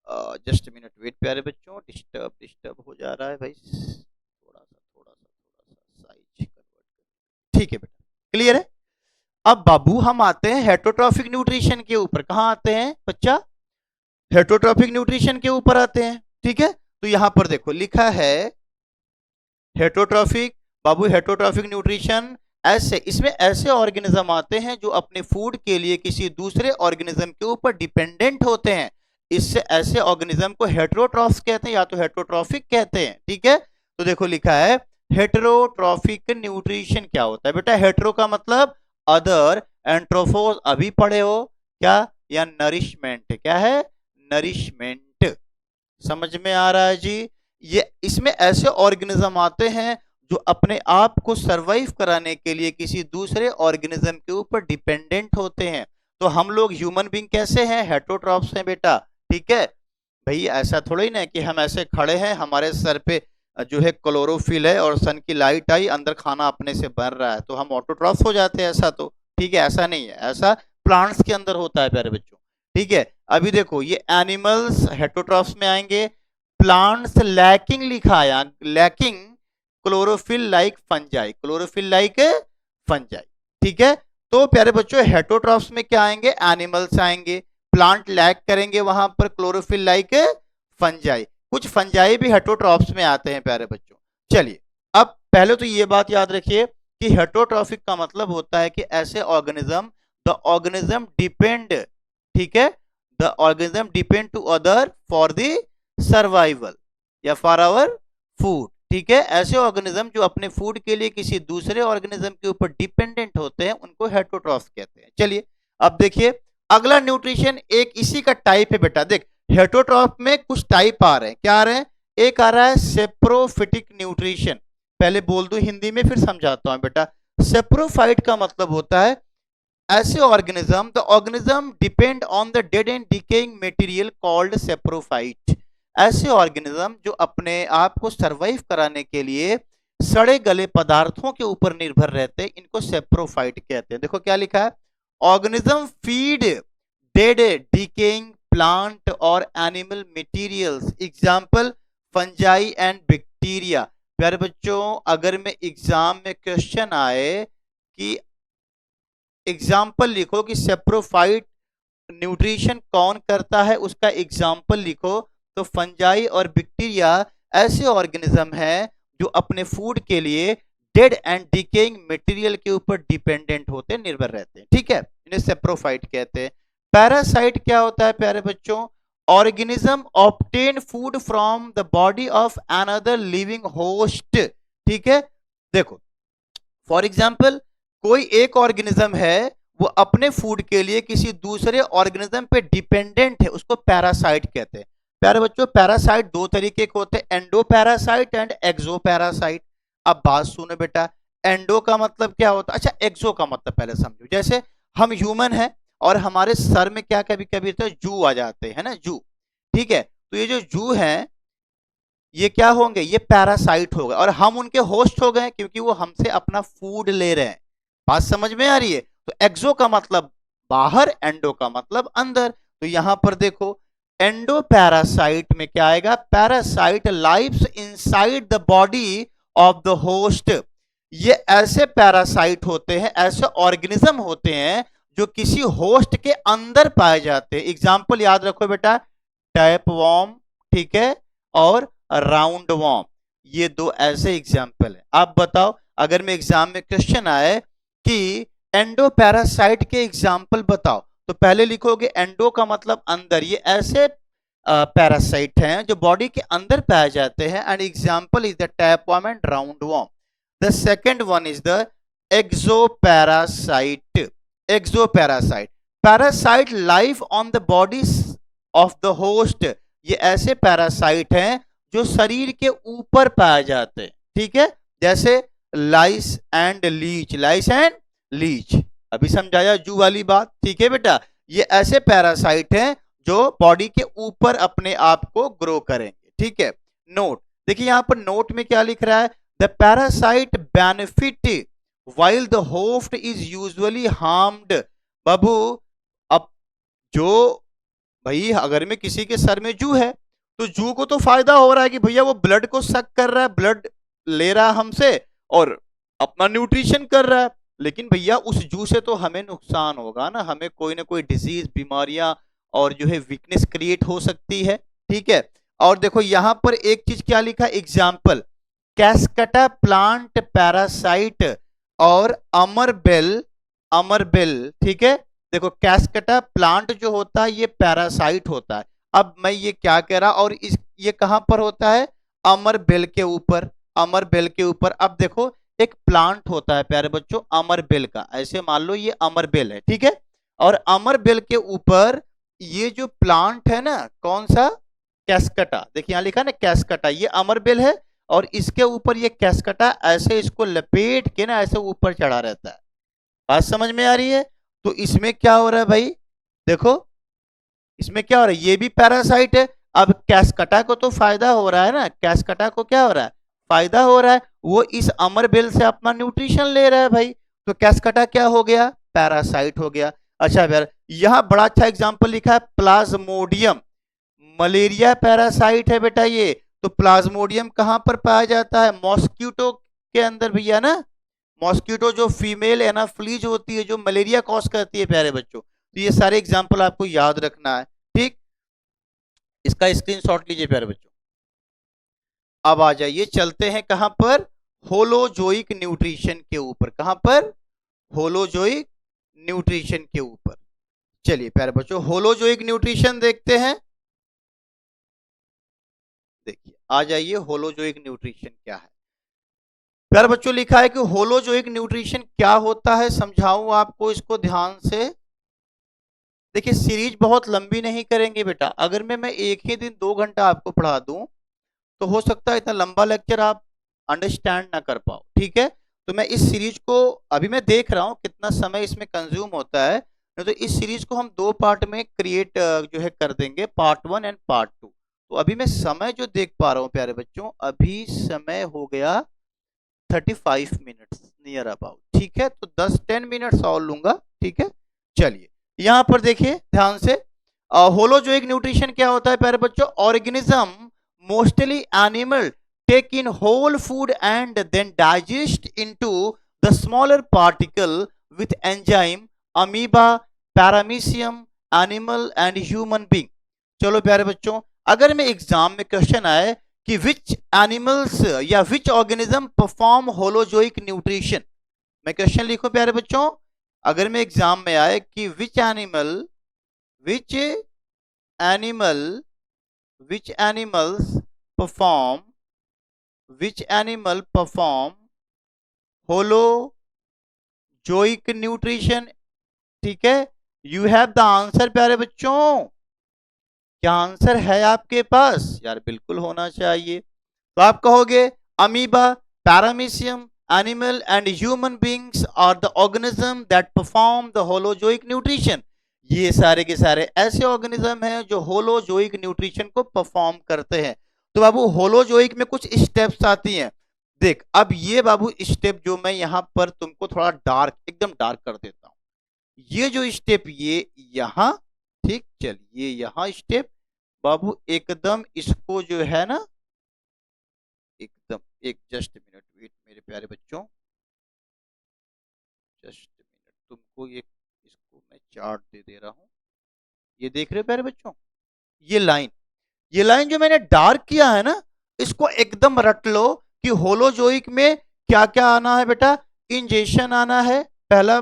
जस्ट मिनट वेट प्यारे बच्चों, डिस्टर्ब डिस्टर्ब हो जा रहा है भाई, थोड़ा सा साइज कन्वर्ट, ठीक है बेटा, क्लियर है। अब बाबू हम आते हैं हेटरोट्रॉफिक न्यूट्रिशन के ऊपर, कहां आते हैं बच्चा, हेटरोट्रॉफिक न्यूट्रिशन के ऊपर आते हैं, ठीक है। तो यहां पर देखो लिखा है हेटरोट्रॉफिक, बाबू हेटरोट्रॉफिक न्यूट्रिशन, ऐसे इसमें ऐसे ऑर्गेनिज्म आते हैं जो अपने फूड के लिए किसी दूसरे ऑर्गेनिज्म के ऊपर डिपेंडेंट होते हैं, इससे ऐसे ऑर्गेनिज्म को हेटरोट्रॉफ्स कहते हैं या तो हेटरोट्रॉफिक कहते हैं, ठीक है। तो देखो लिखा है हेटरोट्रॉफिक न्यूट्रिशन क्या होता है बेटा, हेटरो का मतलब अदर, एंट्रोफोस अभी पढ़े हो क्या, या नरिशमेंट, क्या है, नरिशमेंट, समझ में आ रहा है जी। ये इसमें ऐसे ऑर्गेनिज्म आते हैं जो अपने आप को सरवाइव कराने के लिए किसी दूसरे ऑर्गेनिज्म के ऊपर डिपेंडेंट होते हैं। तो हम लोग ह्यूमन बींग कैसे हैं, हेटरोट्रॉफ्स हैं बेटा, ठीक है। भाई ऐसा थोड़ा ही ना कि हम ऐसे खड़े हैं, हमारे सर पे जो है क्लोरोफिल है और सन की लाइट आई, अंदर खाना अपने से बन रहा है तो हम ऑटोट्रॉफ्स हो जाते हैं, ऐसा तो ठीक है, ऐसा नहीं है, ऐसा प्लांट्स के अंदर होता है प्यारे बच्चों, ठीक है। अभी देखो ये एनिमल्स हेटरोट्रॉफ्स में आएंगे, प्लांट्स लैकिंग लिखा है, lacking chlorophyll like fungi, chlorophyll like fungi, ठीक है। तो प्यारे बच्चों हेटरोट्रॉफ्स में क्या आएंगे, एनिमल्स आएंगे, प्लांट लैक करेंगे वहां पर क्लोरोफिल लाइक फंजाई, कुछ फंजाई भी हेटरोट्रॉफ्स में आते हैं प्यारे बच्चों। चलिए अब पहले तो ये बात याद रखिए कि हेटरोट्रॉफिक का मतलब होता है कि ऐसे ऑर्गेनिज्म, द ऑर्गेनिज्म डिपेंड, ठीक है, the organism depend to other for the survival या फॉर आवर फूड, ठीक है, ऐसे ऑर्गेनिज्म जो अपने फूड के लिए किसी दूसरे ऑर्गेनिज्म के ऊपर डिपेंडेंट होते हैं उनको हेटरोट्रॉफ कहते हैं। चलिए अब देखिए अगला न्यूट्रिशन एक इसी का टाइप है बेटा। देख हेटरोट्रॉफ में कुछ टाइप आ रहे हैं, क्या आ रहे हैं? एक आ रहा है सेप्रोफिटिक न्यूट्रिशन। पहले बोल दूं हिंदी में फिर समझाता हूं बेटा। सेप्रोफाइट का मतलब होता है ऐसे organism, the organism depend on the dead and decaying material called saprophyte. ऐसे ऑर्गेनिज्म जो अपने आप को सरवाइव कराने के लिए सड़े गले पदार्थों के ऊपर निर्भर रहते हैं, इनको सेप्रोफाइट कहते हैं। देखो क्या लिखा है, organism feed dead decaying plant और animal materials, example fungi and bacteria. प्यारे बच्चों अगर में एग्जाम में क्वेश्चन आए कि एग्जाम्पल लिखो कि सेप्रोफाइट न्यूट्रिशन कौन करता है, उसका एग्जाम्पल लिखो, तो फंजाई और बैक्टीरिया ऐसे ऑर्गेनिज्म हैं जो अपने फूड के लिए डेड एंड डिकेइंग मटेरियल के ऊपर डिपेंडेंट होते हैं, निर्भर रहते हैं। ठीक है, इन्हें सेप्रोफाइट कहते हैं। पैरासाइट क्या होता है प्यारे बच्चों? Organism obtain food from the body of another living host. ठीक है, देखो फॉर एग्जाम्पल कोई एक ऑर्गेनिज्म है वो अपने फूड के लिए किसी दूसरे ऑर्गेनिज्म पे डिपेंडेंट है, उसको पैरासाइट कहते हैं। प्यारे बच्चों पैरासाइट दो तरीके के होते हैं, endoparasite and exoparasite. अब बात सुनो बेटा, एंडो का मतलब क्या होता है? अच्छा एक्सो का मतलब पहले समझो। जैसे हम ह्यूमन हैं और हमारे सर में क्या कभी कभी तो जू आ जाते हैं ना, जू। ठीक है, तो ये जो जू है ये क्या होंगे? ये पैरासाइट हो गए और हम उनके होस्ट हो गए क्योंकि वो हमसे अपना फूड ले रहे हैं। बात समझ में आ रही है? तो एक्सो का मतलब बाहर, एंडो का मतलब अंदर। तो यहां पर देखो एंडो पैरासाइट में क्या आएगा? Parasite lives inside the body of the host. ये ऐसे पैरासाइट होते हैं, ऐसे ऑर्गेनिज्म होते हैं जो किसी होस्ट के अंदर पाए जाते हैं। एग्जाम्पल याद रखो बेटा, टैपवॉर्म, ठीक है, और राउंड वॉर्म, ये दो ऐसे एग्जाम्पल है। आप बताओ अगर मैं एग्जाम में क्वेश्चन आए कि एंडो पैरासाइट के एग्जाम्पल बताओ, तो पहले लिखोगे एंडो का मतलब अंदर, ये ऐसे पैरासाइट हैं जो बॉडी के अंदर पाए जाते हैं, and example is the tapeworm and round worm. The second one is the exoparasite. Exoparasite, parasite live on the body of the host. ये ऐसे पैरासाइट हैं जो शरीर के ऊपर पाए जाते हैं। ठीक है, जैसे lice and leech, lice and leech, अभी समझाया जू वाली बात। ठीक है बेटा, ये ऐसे पैरासाइट हैं जो बॉडी के ऊपर अपने आप को ग्रो करेंगे। ठीक है, नोट देखिए यहां पर नोट में क्या लिख रहा है, the parasite benefit while the host is usually harmed. बाबू अब जो भाई अगर में किसी के सर में जू है तो जू को तो फायदा हो रहा है कि भैया वो ब्लड को सक कर रहा है, ब्लड ले रहा है हमसे और अपना न्यूट्रिशन कर रहा है, लेकिन भैया उस जू से तो हमें नुकसान होगा ना, हमें कोई ना कोई डिजीज, बीमारियां और जो है वीकनेस क्रिएट हो सकती है। ठीक है, और देखो यहां पर एक चीज क्या लिखा, एग्जाम्पल कैस्कटा प्लांट पैरासाइट और अमरबेल, अमरबेल। ठीक है, देखो कैस्कटा प्लांट जो होता है ये पैरासाइट होता है। अब मैं ये क्या कह रहा, और इस ये कहां पर होता है? अमरबेल के ऊपर, अमरबेल के ऊपर। अब देखो एक प्लांट होता है प्यारे बच्चों अमरबेल का, ऐसे मान लो ये अमरबेल है, ठीक है, और अमरबेल के ऊपर ये जो प्लांट है ना, कौन सा? कैस्कटा। देखिए यहां लिखा ना कैस्कटा, ये अमरबेल है और इसके ऊपर ये कैस्कटा ऐसे इसको लपेट के ना ऐसे ऊपर चढ़ा रहता है। बात समझ में आ रही है? तो इसमें क्या हो रहा है भाई, देखो इसमें क्या हो रहा है, ये भी पैरासाइट है। अब कैस्कटा को तो फायदा हो रहा है ना, कैस्कटा को क्या हो रहा है? फायदा हो रहा है, वो इस अमरबेल से अपना न्यूट्रिशन ले रहा है भाई, तो कैस्कटा क्या हो गया? पैरासाइट हो गया। अच्छा यार यहां बड़ा अच्छा एग्जाम्पल लिखा है प्लाज्मोडियम, मलेरिया पैरासाइट है बेटा ये। तो प्लाज्मोडियम कहां पर पाया जाता है? मॉस्किटो के अंदर भैया ना, मॉस्किटो जो फीमेल एनाफ्लीज होती है जो मलेरिया कॉज करती है प्यारे बच्चों। तो ये सारे एग्जाम्पल आपको याद रखना है, ठीक, इसका स्क्रीनशॉट लीजिए प्यारे बच्चों। अब आ जाइए चलते हैं कहां पर? होलोजोइक न्यूट्रिशन के ऊपर। कहां पर? होलोजोइक न्यूट्रिशन के ऊपर। चलिए प्यारे बच्चों होलोजोइक न्यूट्रिशन देखते हैं। देखिए आ जाइए, होलोजोइक न्यूट्रिशन क्या है। प्यारे बच्चों लिखा है कि होलोजोइक न्यूट्रिशन क्या होता है, समझाऊं आपको इसको ध्यान से। देखिए सीरीज बहुत लंबी नहीं करेंगे बेटा, अगर मैं एक ही दिन 2 घंटा आपको पढ़ा दूं तो हो सकता है इतना लंबा लेक्चर आप अंडरस्टैंड ना कर पाओ, ठीक है। तो मैं इस सीरीज को अभी मैं देख रहा हूं कितना समय इसमें कंज्यूम होता है, नहीं तो इस सीरीज को हम 2 पार्ट में क्रिएट जो है कर देंगे, पार्ट 1 एंड पार्ट 2। तो अभी मैं समय जो देख पा रहा हूं प्यारे बच्चों, अभी समय हो गया 35 मिनट्स नियर अबाउट, ठीक है। तो 10-10 मिनट्स और लूंगा, ठीक है। चलिए यहां पर देखिए ध्यान से, होलोजोइक न्यूट्रिशन क्या होता है प्यारे बच्चों, organism mostly animal take in whole food and then digest into the smaller particle with enzyme, amoeba, paramecium, animal and human being. चलो प्यारे बच्चों, अगर मैं एग्जाम में क्वेश्चन आए कि विच एनिमल्स या which organism perform holozoic nutrition, मैं क्वेश्चन लिखूं प्यारे बच्चों, अगर मैं एग्जाम में आए कि which animal which animals perform which animal perform holozoic nutrition, ठीक है। यू हैव द आंसर प्यारे बच्चों, क्या आंसर है आपके पास यार, बिल्कुल होना चाहिए। तो आप कहोगे amoeba, paramecium, animal and human beings are the organism that perform the holozoic nutrition. ये सारे के सारे ऐसे ऑर्गेनिज्म हैं जो होलोजोइक न्यूट्रिशन को परफॉर्म करते हैं। तो बाबू होलोजोइक में कुछ स्टेप्स आती हैं, देख अब ये बाबू स्टेप जो मैं यहां पर तुमको थोड़ा डार्क, एकदम डार्क कर देता हूं, ये जो स्टेप ये यहां, ठीक, चलिए यहां स्टेप बाबू एकदम इसको जो है ना, एकदम एक जस्ट मिनट वेट मेरे प्यारे बच्चों, जस्ट मिनट, तुमको एक इसको मैं चार्ट दे दे रहा हूं, ये देख रहे हो प्यारे बच्चों, ये लाइन, ये लाइन जो मैंने डार्क किया है ना, इसको एकदम रट लो कि होलोजोइक में क्या क्या आना है बेटा, इंजेक्शन आना है। पहला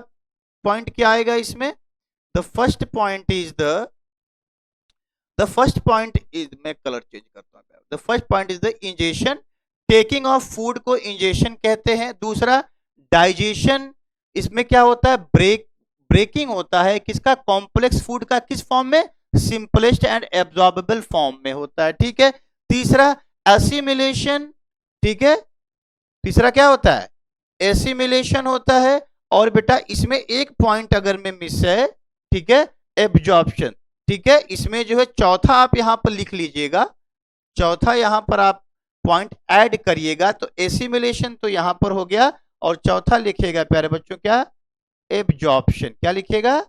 पॉइंट क्या आएगा इसमें, the first point is the first point is, मैं कलर चेंज करता हूं, the first point is the injection, taking of food को इंजेक्शन कहते हैं। दूसरा डाइजेशन, इसमें क्या होता है, ब्रेकिंग होता है किसका, कॉम्प्लेक्स फूड का, किस फॉर्म में, सिंपलेस्ट एंड एब्जॉर्बेबल फॉर्म में होता है, ठीक है। तीसरा एसिमिलेशन, ठीक है, तीसरा क्या होता है, एसिमिलेशन होता है। और बेटा इसमें एक पॉइंट अगर में मिस है, ठीक है, एब्जॉर्प्शन, ठीक है। इसमें जो है चौथा आप यहां पर लिख लीजिएगा, चौथा यहां पर आप पॉइंट ऐड करिएगा, तो एसिमिलेशन तो यहां पर हो गया, और चौथा लिखिएगा प्यारे बच्चों क्या, एब्जॉर्प्शन, क्या लिखिएगा,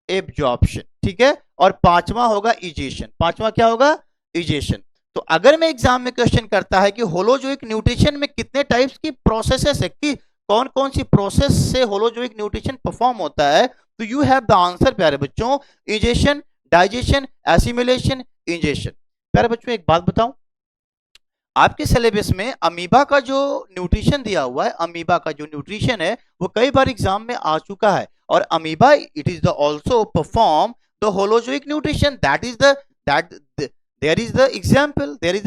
एब्जॉर्प्शन, ठीक है। और पांचवा होगा इजेशन, पांचवा क्या होगा, इजेशन। तो अगर मैं एग्जाम में क्वेश्चन करता है कि होलोजोइक न्यूट्रिशन में कितने टाइप्स की प्रोसेसेस है, कि कौन कौन सी प्रोसेस से होलोजोइक न्यूट्रिशन परफॉर्म होता है, तो यू हैव द आंसर प्यारे बच्चों, इजेशन, डाइजेशन, एसिमिलेशन, इंजेशन। प्यारे बच्चों एक बात बताऊं, आपके सिलेबस में अमीबा का जो न्यूट्रिशन दिया हुआ है, अमीबा का जो न्यूट्रिशन है वो कई बार एग्जाम में आ चुका है, और amoeba it is the also perform the holozoic nutrition, that is the that there is the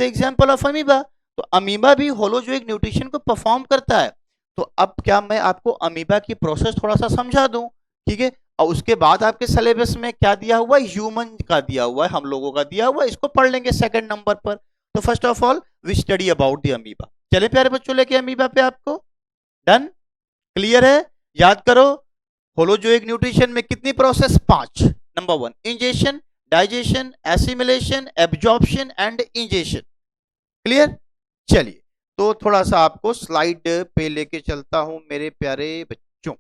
example of amoeba. तो अमीबा भी होलोजोइक न्यूट्रिशन को परफॉर्म करता है। तो अब क्या मैं आपको अमीबा की प्रोसेस थोड़ा सा समझा दूं, ठीक है। और उसके बाद आपके सिलेबस में क्या दिया हुआ है, ह्यूमन का दिया हुआ है, हम लोगों का दिया हुआ है, इसको पढ़ लेंगे सेकंड नंबर पर। तो first of all we study about the amoeba. चले प्यारे बच्चों लेके अमीबा पे, आपको डन, क्लियर है, याद करो। होलोजोइक न्यूट्रिशन में कितनी process, 5। Number 1 injection, digestion, assimilation, absorption and injection, clear. चलिए तो थोड़ा सा आपको स्लाइड पे लेके चलता हूं मेरे प्यारे बच्चों,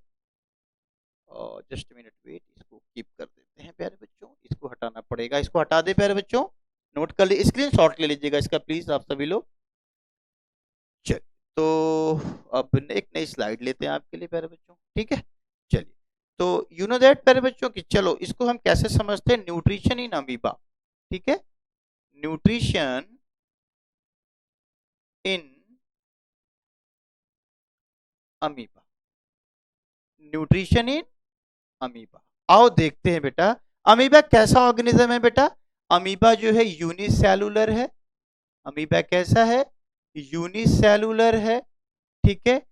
जस्ट मिनट वेट, इसको कीप कर देते हैं प्यारे बच्चों, इसको हटाना पड़ेगा, इसको हटा दे प्यारे बच्चों, नोट कर ली, स्क्रीनशॉट ले लीजिएगा इसका प्लीज आप सभी लोग। चलिए तो अब एक नई स्लाइड लेते हैं आपके लिए प्यारे बच्चों, ठीक है। चलिए तो यू नो दैट प्यारे बच्चों कि चलो इसको हम कैसे समझते हैं, न्यूट्रिशन इन अमीबा, ठीक है, nutrition in amoeba, nutrition in amoeba. आओ देखते हैं बेटा, अमीबा कैसा ऑर्गेनिज्म है बेटा, अमीबा जो है यूनिसेलुलर है, अमीबा कैसा है? यूनिसेलुलर है, ठीक है,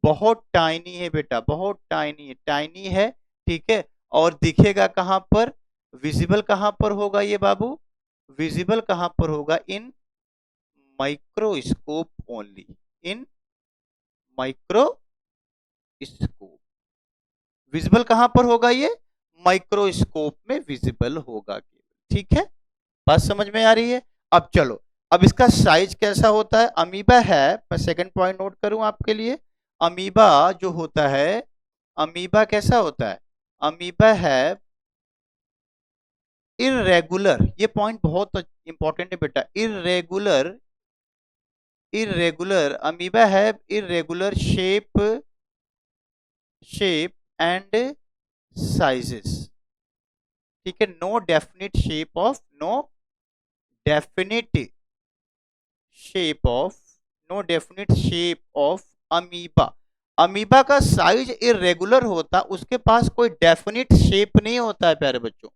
बहुत टाइनी है बेटा, बहुत टाइनी है, ठीक है। और दिखेगा कहां पर? विजिबल कहां पर होगा ये बाबू? विजिबल कहां पर होगा? इन माइक्रोस्कोप ओनली, इन माइक्रोस्कोप। विजिबल कहां पर होगा ये? माइक्रोस्कोप में विजिबल होगा, ठीक है। बात समझ में आ रही है? अब चलो, अब इसका साइज कैसा होता है? अमीबा है, मैं सेकंड पॉइंट नोट करूं आपके लिए। अमीबा जो होता है, अमीबा कैसा होता है? अमीबा है इरेगुलर, ये पॉइंट बहुत इंपॉर्टेंट है बेटा। इरेगुलर, इरेगुलर अमीबा है, इरेगुलर शेप एंड साइजेस, ठीक है। No definite shape of no definite shape of amoeba. Amoeba का साइज इरेगुलर होता, उसके पास कोई डेफिनिट शेप नहीं होता है प्यारे बच्चों।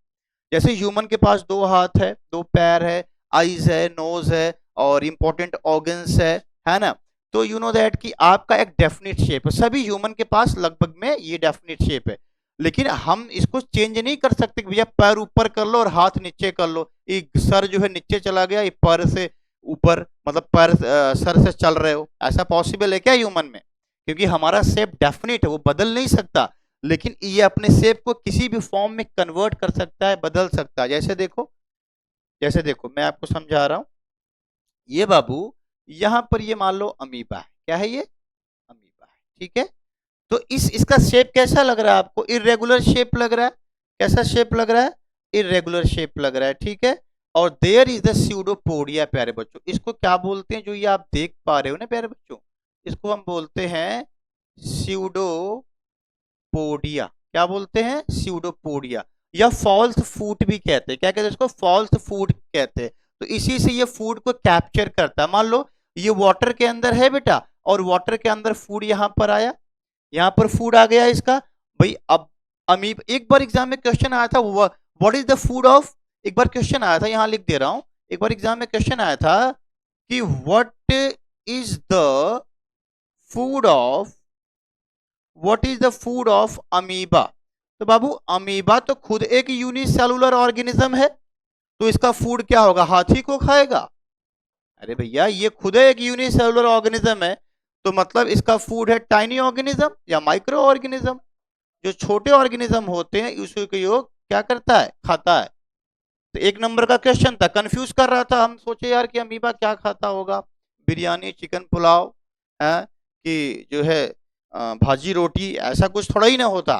जैसे ह्यूमन के पास 2 हाथ है, 2 पैर है, आईज है, नोज है, और इंपॉर्टेंट ऑर्गन्स है ना। तो यू नो दैट कि आपका एक डेफिनिट शेप है, सभी ह्यूमन के पास लगभग में ये डेफिनिट शेप है। लेकिन हम इसको चेंज नहीं कर सकते कि भैया पैर ऊपर कर लो और हाथ नीचे कर लो, एक सर जो है नीचे चला गया, ये पैर से ऊपर, मतलब पैर सर से चल रहे हो, ऐसा पॉसिबल है क्या ह्यूमन में? क्योंकि हमारा शेप डेफिनिट है, वो बदल नहीं सकता। लेकिन ये अपने शेप को किसी भी फॉर्म में कन्वर्ट कर सकता है, बदल सकता है। जैसे देखो मैं आपको समझा रहा हूं। ये बाबू यहां पर ये मान लो अमीबा है, क्या है ये? अमीबा है, ठीक है। तो इसका शेप कैसा लग रहा है आपको? इरेगुलर शेप लग रहा है। कैसा शेप लग रहा है? इरेगुलर शेप लग रहा है, ठीक है। और देयर इज द स्यूडोपोडिया प्यारे बच्चों। इसको क्या बोलते हैं? जो ये आप देख पा रहे हो ना प्यारे बच्चों, इसको हम बोलते हैं स्यूडोपोडिया। क्या बोलते हैं? स्यूडोपोडिया, या फॉल्स फूट भी कहते हैं। क्या कहते हैं इसको? फॉल्स फूट कहते हैं। तो इसी से ये फूड को कैप्चर करता है। मान लो ये वाटर के अंदर है बेटा, और वाटर के अंदर फूड यहां पर आया, यहां पर फूड आ गया इसका भाई। अब अमीब, एक बार एग्जाम में क्वेश्चन आया था, what is the food of, एक बार क्वेश्चन आया था, यहां लिख दे रहा हूं। एक बार एग्जाम में क्वेश्चन आया था कि what is the food of what is the food of amoeba. तो बाबू अमीबा तो खुद एक यूनिसेलुलर ऑर्गेनिज्म है, तो इसका फूड क्या होगा? हाथी को खाएगा? अरे भैया ये खुद एक यूनिसेलुलर ऑर्गेनिज्म है, तो मतलब इसका फूड है टाइनी ऑर्गेनिज्म या माइक्रो ऑर्गेनिज्म। जो छोटे ऑर्गेनिज्म होते हैं उसको योग क्या करता है? खाता है। तो एक नंबर का क्वेश्चन था, कंफ्यूज कर रहा था। हम सोचे यार कि अमीबा क्या खाता होगा, बिरयानी, चिकन, पुलाव है कि जो है भाजी रोटी, ऐसा कुछ थोड़ा ही ना होता।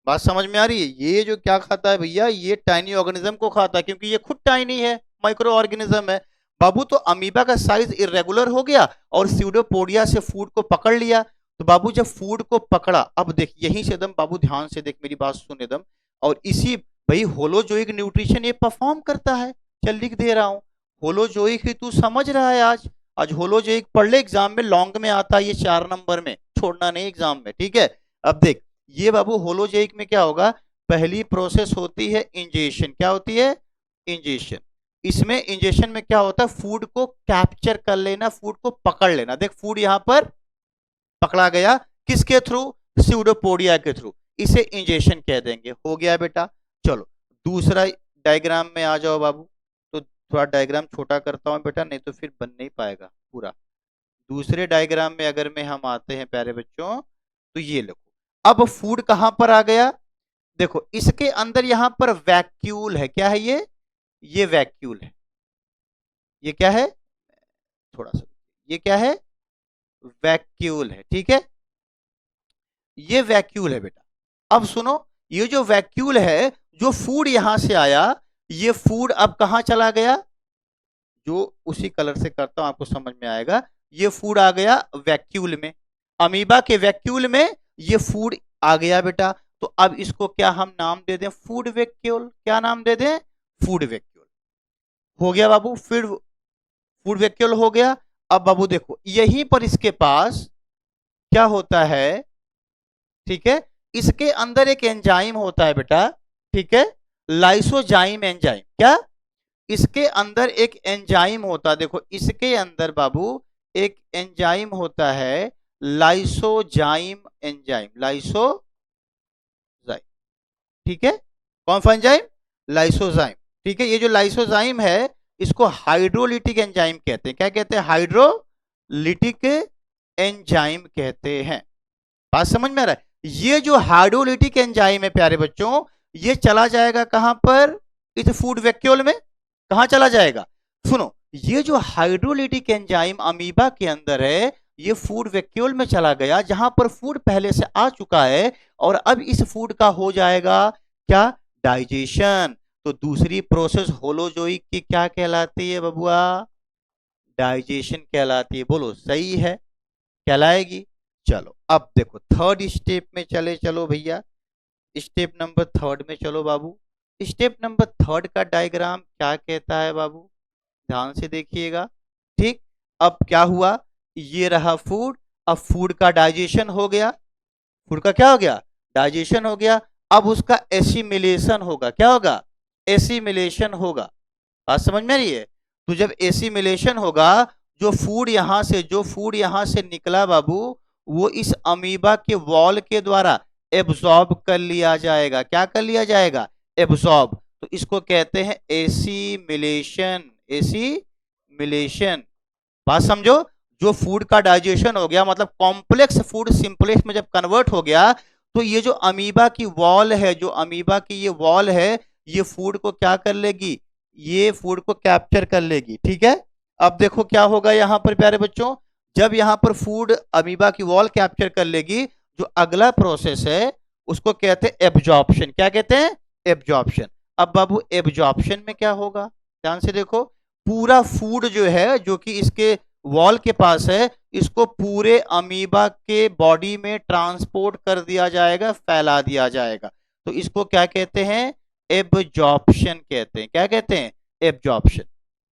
बात समझ में आ रही है? ये जो क्या खाता है भैया, ये टाइनी ऑर्गेनिज्म को खाता है, क्योंकि ये खुद टाइनी है, माइक्रो ऑर्गेनिज्म है बाबू। तो अमीबा का साइज इरेगुलर हो गया और स्यूडोपोडिया से फूड को पकड़ लिया। तो बाबू जब फूड को पकड़ा, अब देख यहीं से एकदम बाबू ध्यान से देख, मेरी बात सुन एकदम। और इसी भाई होलोजोइक न्यूट्रिशन ये परफॉर्म करता है। चल लिख दे रहा हूं, होलोजोइक ही तू समझ रहा है। आज आज होलोजोइक पढ़ ले, एग्जाम में लॉन्ग में आता है ये 4 नंबर में, छोड़ना नहीं एग्जाम में, ठीक है। अब देख ये बाबू होलोजोइक में क्या होगा? पहली प्रोसेस होती है इंजेशन। क्या होती है? इंजेशन। इसमें इंजेशन में क्या होता है? फूड को कैप्चर कर लेना, फूड को पकड़ लेना। देख फूड यहां पर पकड़ा गया, किसके थ्रू? स्यूडोपोडिया के थ्रू। इसे इंजेशन कह देंगे। हो गया बेटा। चलो दूसरा डायग्राम में आ जाओ बाबू। तो थोड़ा डायग्राम छोटा करता हूं बेटा, नहीं तो फिर बन नहीं पाएगा पूरा। दूसरे डायग्राम में अगर में हम आते हैं प्यारे बच्चों, तो ये देखो अब फूड कहां पर आ गया। देखो इसके अंदर यहां पर वैक्यूल है। क्या है ये वैक्यूल है। ये क्या है? थोड़ा सा, ये क्या है? वैक्यूल है, ठीक है। ये वैक्यूल है बेटा। अब सुनो, ये जो वैक्यूल है, जो फूड यहां से आया, ये फूड अब कहां चला गया? जो उसी कलर से करता हूं आपको समझ में आएगा। ये फूड आ गया वैक्यूल में, अमीबा के वैक्यूल में ये फूड आ गया बेटा। तो अब इसको क्या हम नाम दे दें? Food vacuole. क्या नाम दे दें? Food vacuole. हो गया बाबू, फिर फूड वैक्यूल हो गया। अब बाबू देखो यहीं पर इसके पास क्या होता है, ठीक है। इसके अंदर एक एंजाइम होता है बेटा, ठीक है, लाइसोजाइम एंजाइम। क्या? इसके अंदर एक एंजाइम होता है, देखो इसके अंदर बाबू एक एंजाइम होता है, लाइसोजाइम एंजाइम, लाइसोजाइम, ठीक है। कौन सा एंजाइम? लाइसोजाइम, ठीक है। ये जो लाइसोजाइम है इसको हाइड्रोलिटिक एंजाइम कहते हैं। क्या कहते हैं? हाइड्रोलिटिक एंजाइम कहते हैं। बात समझ में आ रहा है? ये जो हाइड्रोलिटिक एंजाइम है प्यारे बच्चों, ये चला जाएगा कहां पर? इस फूड वैक्यूल में। कहां चला जाएगा? सुनो, ये जो हाइड्रोलिटिक एंजाइम अमीबा के अंदर है, ये फूड वैक्यूल में चला गया, जहां पर फूड पहले से आ चुका है, और अब इस फूड का हो जाएगा क्या? डाइजेशन। तो दूसरी प्रोसेस होलोजोइक की क्या कहलाती है बबुआ? डाइजेशन कहलाती है। बोलो सही है, कहलाएगी। चलो अब देखो थर्ड स्टेप में चलो भैया, स्टेप नंबर थर्ड में चलो बाबू। स्टेप नंबर थर्ड का डायग्राम क्या कहता है बाबू? ध्यान से देखिएगा, ठीक। अब क्या हुआ? ये रहा फूड, अब फूड का डाइजेशन हो गया, फूड का क्या हो गया? डाइजेशन हो गया। अब उसका एसिमिलेशन होगा। क्या होगा? एसिमिलेशन होगा। बात समझ में आ रही है? तो जब एसिमिलेशन होगा, जो फूड यहां से निकला बाबू, वो इस अमीबा के वॉल के द्वारा एब्जॉर्ब कर लिया जाएगा। क्या कर लिया जाएगा? एब्जॉर्ब। तो इसको कहते हैं एसिमिलेशन, एसिमिलेशन। बात समझो, जो फूड का डाइजेशन हो गया, मतलब कॉम्प्लेक्स फूड सिंपलेक्स में जब कन्वर्ट हो गया, तो ये जो अमीबा की वॉल है, जो अमीबा की ये वॉल है, ये फूड को क्या कर लेगी? ये फूड को कैप्चर कर लेगी, ठीक है। अब देखो क्या होगा यहां पर प्यारे बच्चों, जब यहां पर फूड अमीबा की वॉल कैप्चर कर लेगी, जो अगला प्रोसेस है उसको कहते हैं एब्जॉर्प्शन। क्या कहते हैं? एब्जॉर्प्शन। अब बाबू एब्जॉर्प्शन में क्या होगा? ध्यान से देखो, पूरा फूड जो है, जो कि इसके वॉल के पास है, इसको पूरे अमीबा के बॉडी में ट्रांसपोर्ट कर दिया जाएगा, फैला दिया जाएगा। तो इसको क्या कहते हैं? एब्जॉर्प्शन कहते हैं। क्या कहते हैं? एब्जॉर्प्शन।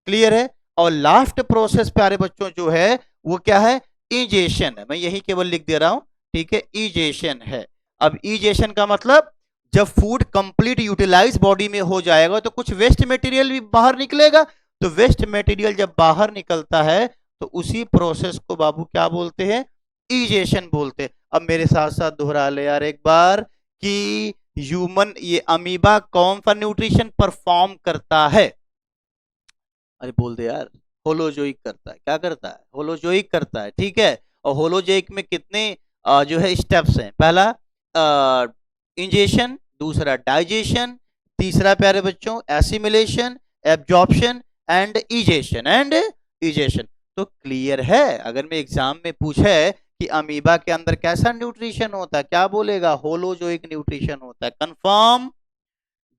क्लियर है? और लास्ट प्रोसेस प्यारे बच्चों जो है वो क्या है? इजेशन है। मैं यही केवल लिख दे रहा हूं, ठीक है, इजेशन है। अब इजेशन का मतलब, जब फूड कंप्लीट यूटिलाइज बॉडी में हो जाएगा तो कुछ वेस्ट मटेरियल भी बाहर निकलेगा। तो वेस्ट मटेरियल जब बाहर निकलता है तो उसी प्रोसेस को बाबू क्या बोलते हैं? इजेशन बोलते हैं। अब मेरे साथ साथ दोहरा ले यार एक बार कि ह्यूमन, ये अमीबा कौन सा न्यूट्रिशन परफॉर्म करता है? अरे बोल दे यार। होलोजोइक करता है। क्या करता है? होलोजोइक करता है, ठीक है। और होलोजोइक में कितने जो है स्टेप्स हैं? पहला इंजेशन, दूसरा डाइजेशन, तीसरा प्यारे बच्चों एसिमिलेशन, एब्जॉर्प्शन एंड इजेशन। तो क्लियर है? अगर मैं एग्जाम में पूछे कि अमीबा के अंदर कैसा न्यूट्रिशन होता है, क्या बोलेगा? होलोजोइक न्यूट्रिशन होता है। कंफर्म?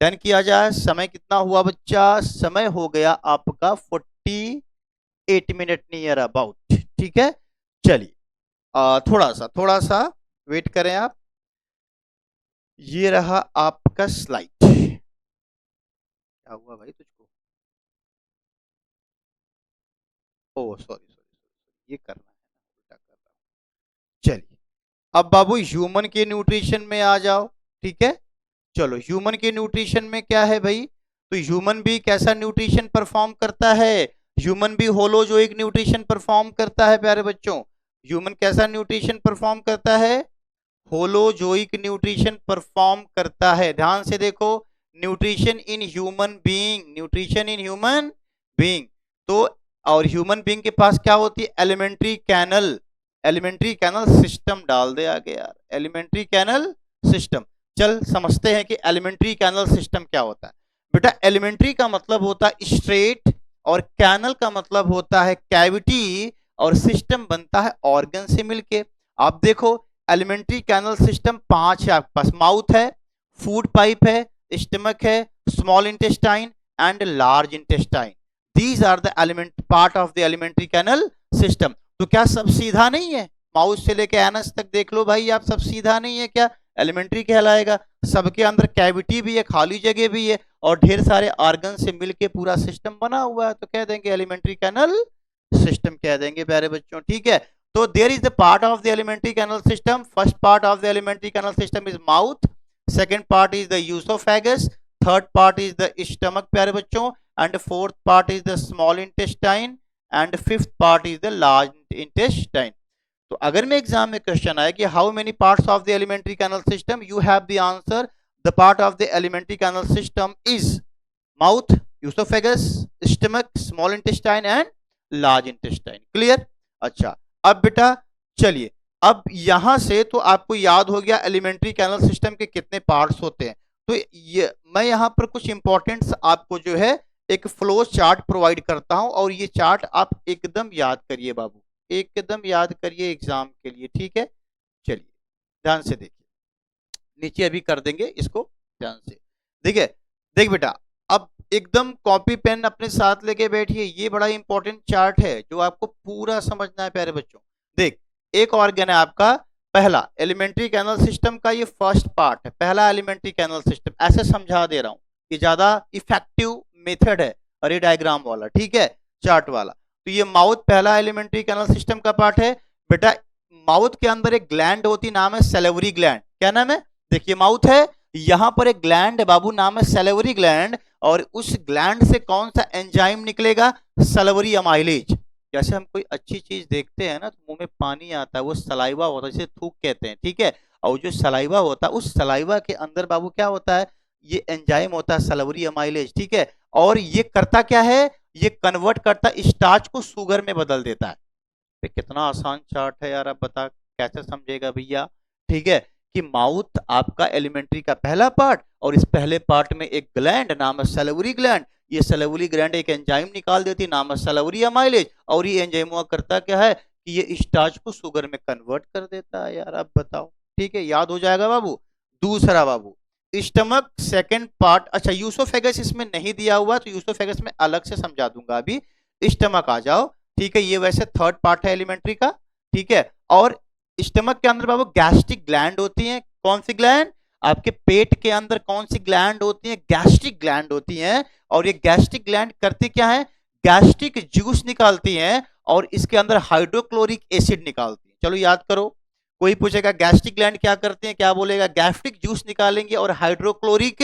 डन किया जाए। समय कितना हुआ बच्चा? समय हो गया आपका 48 मिनट नियर अबाउट, ठीक है। चलिए थोड़ा सा वेट करें आप। ये रहा आपका स्लाइड। क्या हुआ भाई तुझको? ओ सॉरी, ये करना है ना, उल्टा कर रहा हूं। चलिए अब बाबू ह्यूमन के न्यूट्रिशन में आ जाओ, ठीक है। चलो ह्यूमन के न्यूट्रिशन में क्या है भाई? तो ह्यूमन भी कैसा न्यूट्रिशन परफॉर्म करता है? ह्यूमन भी होलोजोइक न्यूट्रिशन परफॉर्म करता है प्यारे बच्चों। ह्यूमन कैसा न्यूट्रिशन परफॉर्म करता है? होलोजोइक न्यूट्रिशन परफॉर्म करता है। ध्यान से देखो, nutrition in human being, nutrition in human being. तो और ह्यूमन बीइंग के पास क्या होती है? Alimentary canal, alimentary canal system डाल दे आगे यार, एलिमेंट्री कैनल सिस्टम। चल समझते हैं कि एलिमेंट्री कैनल सिस्टम क्या होता है। बेटा एलिमेंट्री का मतलब होता है स्ट्रेट, और कैनल का मतलब होता है कैविटी, और सिस्टम बनता है ऑर्गन से मिलके। आप देखो एलिमेंट्री कैनल सिस्टम 5 है आपके पास। माउथ है, फूड पाइप है, स्टमक है, small intestine and large intestine. These are the element part of the elementary canal system. तो क्या सब सीधा नहीं है? माउथ से लेके एनस तक देख लो भाई आप, सब सीधा नहीं है क्या? एलिमेंट्री कहलाएगा। सबके अंदर कैविटी भी है, खाली जगह भी है, और ढेर सारे ऑर्गन से मिलके पूरा सिस्टम बना हुआ है। तो कह देंगे एलिमेंट्री कैनल सिस्टम कह देंगे प्यारे बच्चों, ठीक है। तो there is the part of the elementary canal system. First part of the elementary canal system is mouth, second part is the oesophagus, third part is the stomach प्यारे बच्चों, and fourth part is the small intestine and fifth part is the large intestine. तो अगर मैं exam में question आए कि how many parts of the elementary canal system, you have the answer the part of the elementary canal system is mouth, oesophagus, stomach, small intestine and large intestine. Clear? अच्छा, अब बेटा चलिए, अब यहां से तो आपको याद हो गया एलिमेंट्री कैनल सिस्टम के कितने पार्ट्स होते हैं। तो ये मैं यहां पर कुछ इंपॉर्टेंट्स आपको जो है एक फ्लो चार्ट प्रोवाइड करता हूं, और ये चार्ट आप एकदम याद करिए बाबू, एकदम याद करिए एग्जाम के लिए, ठीक है? चलिए ध्यान से देखिए, नीचे अभी कर देंगे इसको, ध्यान से देखिए। देख बेटा, अब एकदम कॉपी पेन अपने साथ लेके बैठिए, ये बड़ा इंपॉर्टेंट चार्ट है जो आपको पूरा समझना है प्यारे बच्चों। देख, एक ऑर्गन है आपका पहला एलिमेंट्री कैनल सिस्टम का, ये फर्स्ट पार्ट है, पहला एलिमेंट्री कैनल सिस्टम, ऐसे समझा दे रहा हूं, ये ज्यादा इफेक्टिव मेथड है, और ये डायग्राम वाला, ठीक है, चार्ट वाला। तो ये माउथ पहला एलिमेंट्री कैनल सिस्टम का पार्ट है बेटा। माउथ के अंदर एक ग्लैंड होती, नाम है सैलिवरी ग्लैंड। क्या नाम है? देखिए माउथ है, यहां पर एक ग्लैंड है बाबू, नाम है सैलिवरी ग्लैंड, और उस ग्लैंड से कौन सा एंजाइम निकलेगा? Salivary amylase. जैसे हम कोई अच्छी चीज देखते हैं ना तो मुंह में पानी आता है, वो सलाइवा होता है, जिसे थूक कहते हैं, ठीक है? और जो सलाइवा होता है, उस सलाइवा के अंदर बाबू क्या होता है? ये एंजाइम होता है सैलिवरी अमाइलेज, ठीक है? और ये करता क्या है? ये कन्वर्ट करता स्टार्च को शुगर में बदल देता है। तो कितना आसान चार्ट है यार, आप बता कैसे समझेगा भैया? ठीक है, कि माउथ आपका एलिमेंट्री का पहला पार्ट, और इस पहले पार्ट में एक ग्लैंड नाम है सैलिवरी ग्लैंड, ये सैलिवरी ग्लैंड एक एंजाइम निकाल देती नाम है सैलिवरी अमाइलेज, और ये एंजाइम करता क्या है कि ये स्टार्च को शुगर में कन्वर्ट कर देता है यार, आप बताओ, ठीक है? याद हो जाएगा बाबू। दूसरा बाबू, स्टमक सेकंड पार्ट, अच्छा यूसोफेगस इसमें नहीं दिया हुआ, तो यूसोफेगस में अलग से समझा दूंगा, अभी स्टमक आ जाओ, ठीक है? ये वैसे थर्ड पार्ट है एलिमेंट्री का, ठीक है? और स्टमक के अंदर बाबू गैस्ट्रिक ग्लैंड होती है। कौन सी ग्लैंड? आपके पेट के अंदर कौन सी ग्लैंड होती है? गैस्ट्रिक ग्लैंड होती है। और ये गैस्ट्रिक ग्लैंड करती क्या है? गैस्ट्रिक जूस निकालती है, और इसके अंदर हाइड्रोक्लोरिक एसिड निकालती है। चलो याद करो, कोई पूछेगा गैस्ट्रिक ग्लैंड क्या करते हैं, क्या बोलेगा? गैस्ट्रिक जूस निकालेंगे और हाइड्रोक्लोरिक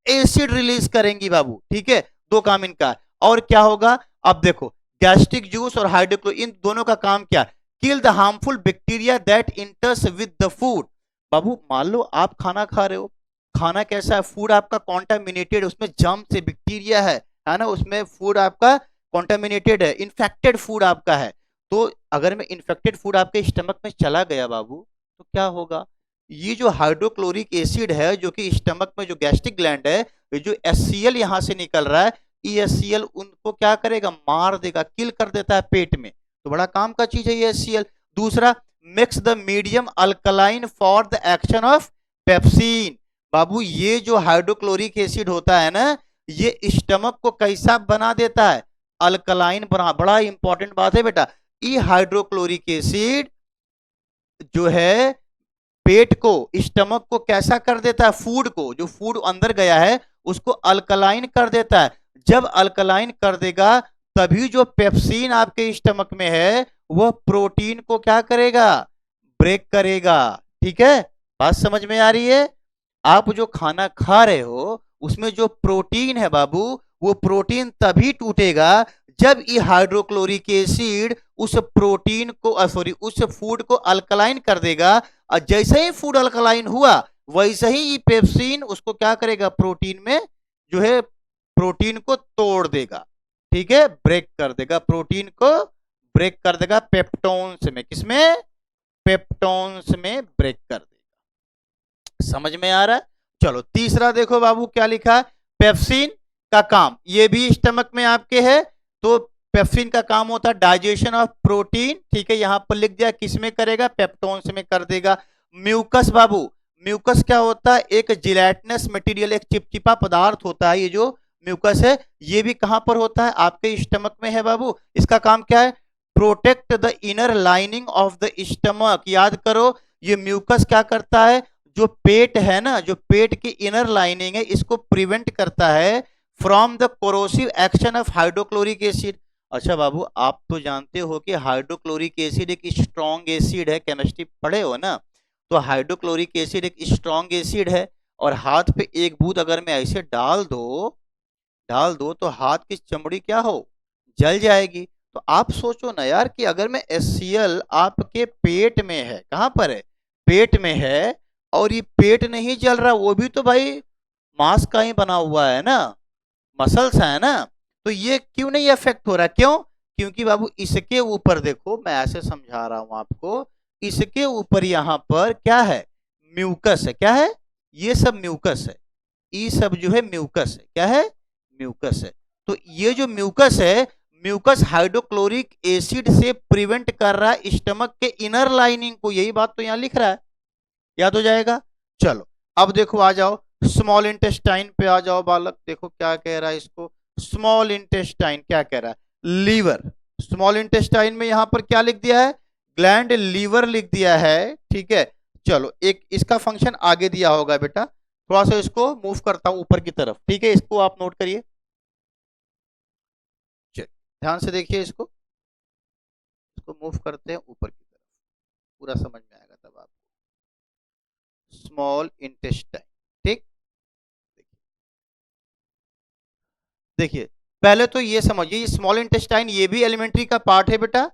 एसिड रिलीज करेंगी बाबू, ठीक है? दो काम इनका। और क्या होगा? अब देखो, गैस्ट्रिक जूस और हाइड्रोक्लोरिक, इन दोनों का काम क्या? Kill the harmful bacteria that enters with the food. बाबू मान लो आप खाना खा रहे हो, खाना कैसा है? फूड आपका कॉन्टामिनेटेड, उसमें जर्म से बैक्टीरिया है ना, उसमें फूड आपका कॉन्टामिनेटेड है, इन्फेक्टेड फूड आपका है। तो अगर मैं इन्फेक्टेड फूड आपके स्टमक में चला गया बाबू, तो क्या होगा? ये जो हाइड्रोक्लोरिक एसिड है जो कि स्टमक में जो गैस्ट्रिक ग्लैंड है, ये जो HCl यहां से निकल रहा है, ये HCl उनको क्या करेगा? मार देगा, किल कर देता है पेट में। तो बड़ा काम का चीज है ये HCl। दूसरा, mix the medium alkaline for the action of pepsin. बाबू ये जो हाइड्रोक्लोरिक एसिड होता है ना, ये स्टमक को कैसा बना देता है? अल्कलाइन बना। बड़ा इंपॉर्टेंट बात है बेटा, ये हाइड्रोक्लोरिक एसिड जो है पेट को, स्टमक को कैसा कर देता है? फूड को, जो फूड अंदर गया है उसको अल्कलाइन कर देता है। जब अल्कलाइन कर देगा तभी जो पेप्सिन आपके स्टमक में है वह प्रोटीन को क्या करेगा? ब्रेक करेगा, ठीक है? बात समझ में आ रही है? आप जो खाना खा रहे हो उसमें जो प्रोटीन है बाबू, वो प्रोटीन तभी टूटेगा जब ये हाइड्रोक्लोरिक एसिड उस प्रोटीन को सॉरी उस फूड को अल्कलाइन कर देगा। और जैसे ही फूड अल्कलाइन हुआ वैसे ही ये पेप्सिन उसको क्या करेगा? प्रोटीन में जो है प्रोटीन को तोड़ देगा, ठीक है? ब्रेक कर देगा, प्रोटीन को ब्रेक कर देगा पेप्टोन्स में। किसमें? पेप्टोन्स में ब्रेक कर देगा। समझ में आ रहा है? चलो तीसरा देखो बाबू क्या लिखा? पेप्सिन का काम, ये भी स्टमक में आपके है, तो पेप्सिन का काम होता है डाइजेशन ऑफ प्रोटीन, ठीक है? यहां पर लिख दिया, किसमें करेगा? पेप्टोन्स में कर देगा। म्यूकस बाबू, म्यूकस क्या होता है? एक जिलेटिनस मटेरियल, एक चिपचिपा पदार्थ होता है। ये जो म्यूकस है ये भी कहां पर होता है? आपके स्टमक में है बाबू। इसका काम क्या है? Protect the inner lining of the stomach. याद करो, ये म्यूकस क्या करता है? जो पेट है ना, जो पेट की इनर लाइनिंग है, इसको प्रिवेंट करता है from the corrosive action of hydrochloric acid. अच्छा बाबू, आप तो जानते हो कि हाइड्रोक्लोरिक एसिड एक स्ट्रॉन्ग एसिड है, केमिस्ट्री पढ़े हो ना? तो हाइड्रोक्लोरिक एसिड एक स्ट्रॉन्ग एसिड है, और हाथ पे एक बूंद अगर मैं ऐसे डाल दो डाल दो तो हाथ की चमड़ी क्या हो, जल जाएगी। तो आप सोचो ना यार कि अगर मैं HCl आपके पेट में है, कहां पर है, पेट में है, और ये पेट नहीं जल रहा, वो भी तो भाई मांस का ही बना हुआ है ना, मसल्स है ना, तो ये क्यों नहीं अफेक्ट हो रहा, क्यों? क्योंकि बाबू इसके ऊपर देखो, मैं ऐसे समझा रहा हूं आपको, इसके ऊपर यहां पर क्या है, म्यूकस है, क्या है, ये सब म्यूकस है, ये सब जो है म्यूकस है, क्या है, म्यूकस है। तो ये जो म्यूकस है, म्यूकस हाइड्रोक्लोरिक एसिड से प्रिवेंट कर रहा है स्टमक के इनर लाइनिंग को, यही बात तो यहां लिख रहा है, याद हो जाएगा। चलो अब देखो, आ जाओ स्मॉल इंटेस्टाइन पे, आ जाओ बालक, देखो क्या कह रहा है इसको, स्मॉल इंटेस्टाइन क्या कह रहा है, लीवर। स्मॉल इंटेस्टाइन में यहां पर क्या लिख दिया है, ग्लैंड लीवर लिख दिया है, ठीक है। चलो एक इसका फंक्शन आगे दिया होगा बेटा, थोड़ा सा इसको मूव करता हूं ऊपर की तरफ, ठीक है, इसको आप नोट करिए, ध्यान से देखिए इसको, इसको मूव करते हैं ऊपर की तरफ, पूरा समझ में आएगा तब आपको। स्मॉल इंटेस्टाइन, ठीक, देखिए पहले तो ये समझिए, ये स्मॉल इंटेस्टाइन ये भी एलिमेंट्री का पार्ट है बेटा,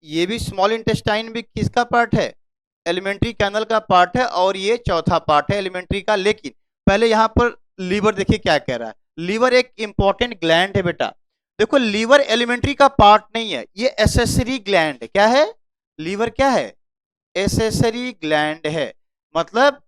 ये भी स्मॉल इंटेस्टाइन भी किसका पार्ट है, एलिमेंट्री कैनल का पार्ट है, और ये चौथा पार्ट है एलिमेंट्री का। लेकिन पहले यहां पर लीवर देखिए क्या कह रहा है, लीवर एक इंपॉर्टेंट ग्लैंड है बेटा, देखो लीवर एलिमेंट्री का पार्ट नहीं है, ये एसेसरी ग्लैंड है, क्या है, लीवर क्या है, एसेसरी ग्लैंड है, मतलब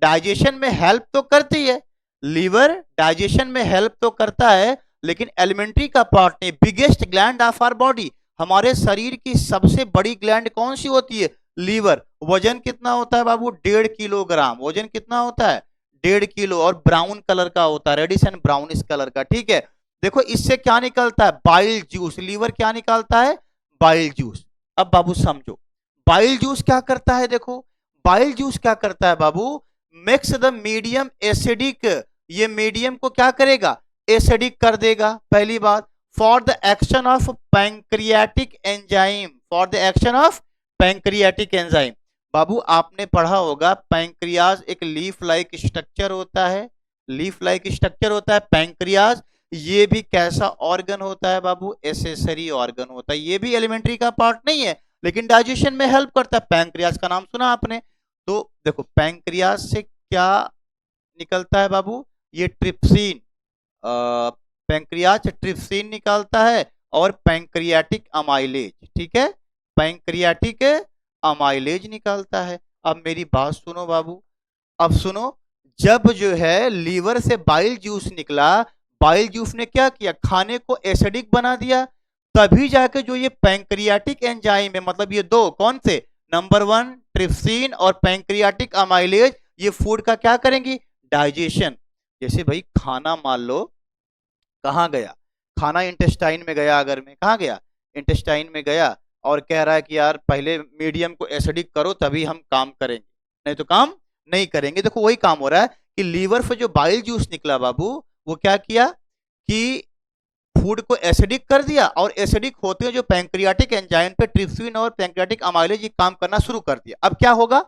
डाइजेशन में हेल्प तो करती है, लीवर डाइजेशन में हेल्प तो करता है, लेकिन एलिमेंट्री का पार्ट नहीं। Biggest gland of our body, हमारे शरीर की सबसे बड़ी ग्लैंड कौन सी होती है, लीवर। वजन कितना होता है बाबू, 1.5 किलोग्राम, वजन कितना होता है, 1.5 किलो, और ब्राउन कलर का होता है, रेडिश एंड ब्राउनिश कलर का, ठीक है। देखो इससे क्या निकलता है, बाइल जूस, लीवर क्या निकालता है, बाइल जूस। अब बाबू समझो, बाइल जूस क्या करता है, देखो बाइल जूस क्या करता है बाबू, मिक्स द मीडियम एसिडिक, ये मीडियम को क्या करेगा, एसिडिक कर देगा, पहली बात। For the action of pancreatic enzyme, for the action of pancreatic enzyme, बाबू आपने पढ़ा होगा पैंक्रियाज एक लीफ लाइक स्ट्रक्चर होता है, लीफ लाइक स्ट्रक्चर होता है पैंक्रियाज, ये भी कैसा ऑर्गन होता है बाबू, एसेसरी ऑर्गन होता है, ये भी एलिमेंट्री का पार्ट नहीं है, लेकिन डाइजेशन में हेल्प करता है। पैंक्रियाज का नाम सुना आपने, तो देखो पैंक्रियाज से क्या निकलता है बाबू, ये ट्रिप्सिन, पैंक्रियाज ट्रिप्सिन निकालता है, और पैंक्रियाटिक अमाइलेज, ठीक है, पैंक्रियाटिक अमाइलेज निकालता है। अब मेरी बात सुनो बाबू, अब सुनो, जब जो है लीवर से बाइल जूस निकला, बाइल जूस ने क्या किया, खाने को एसिडिक बना दिया, तभी जाके जो ये पैंक्रियाटिक एंजाइम है, मतलब ये दो कौन से, नंबर 1 ट्रिप्सिन और पैंक्रियाटिक अमाइलेज, ये फूड का क्या करेंगी, डाइजेशन। जैसे भाई खाना मान लो कहाँ गया, खाना इंटेस्टाइन में गया, अगर में कहाँ गया, इंटेस्टाइन में गया, और कह रहा है कि यार पहले मीडियम को एसिडिक करो तभी हम काम करेंगे, नहीं तो काम नहीं करेंगे। देखो वही काम हो रहा है कि लीवर से जो बाइल जूस निकला बाबू, वो क्या किया कि फूड को एसिडिक कर दिया, और एसिडिक होते हैं जो पैंक्रियाटिक एंजाइम पे ट्रिप्सिन और पैंक्रियाटिक अमाइलेज काम करना शुरू कर दिया। अब क्या होगा,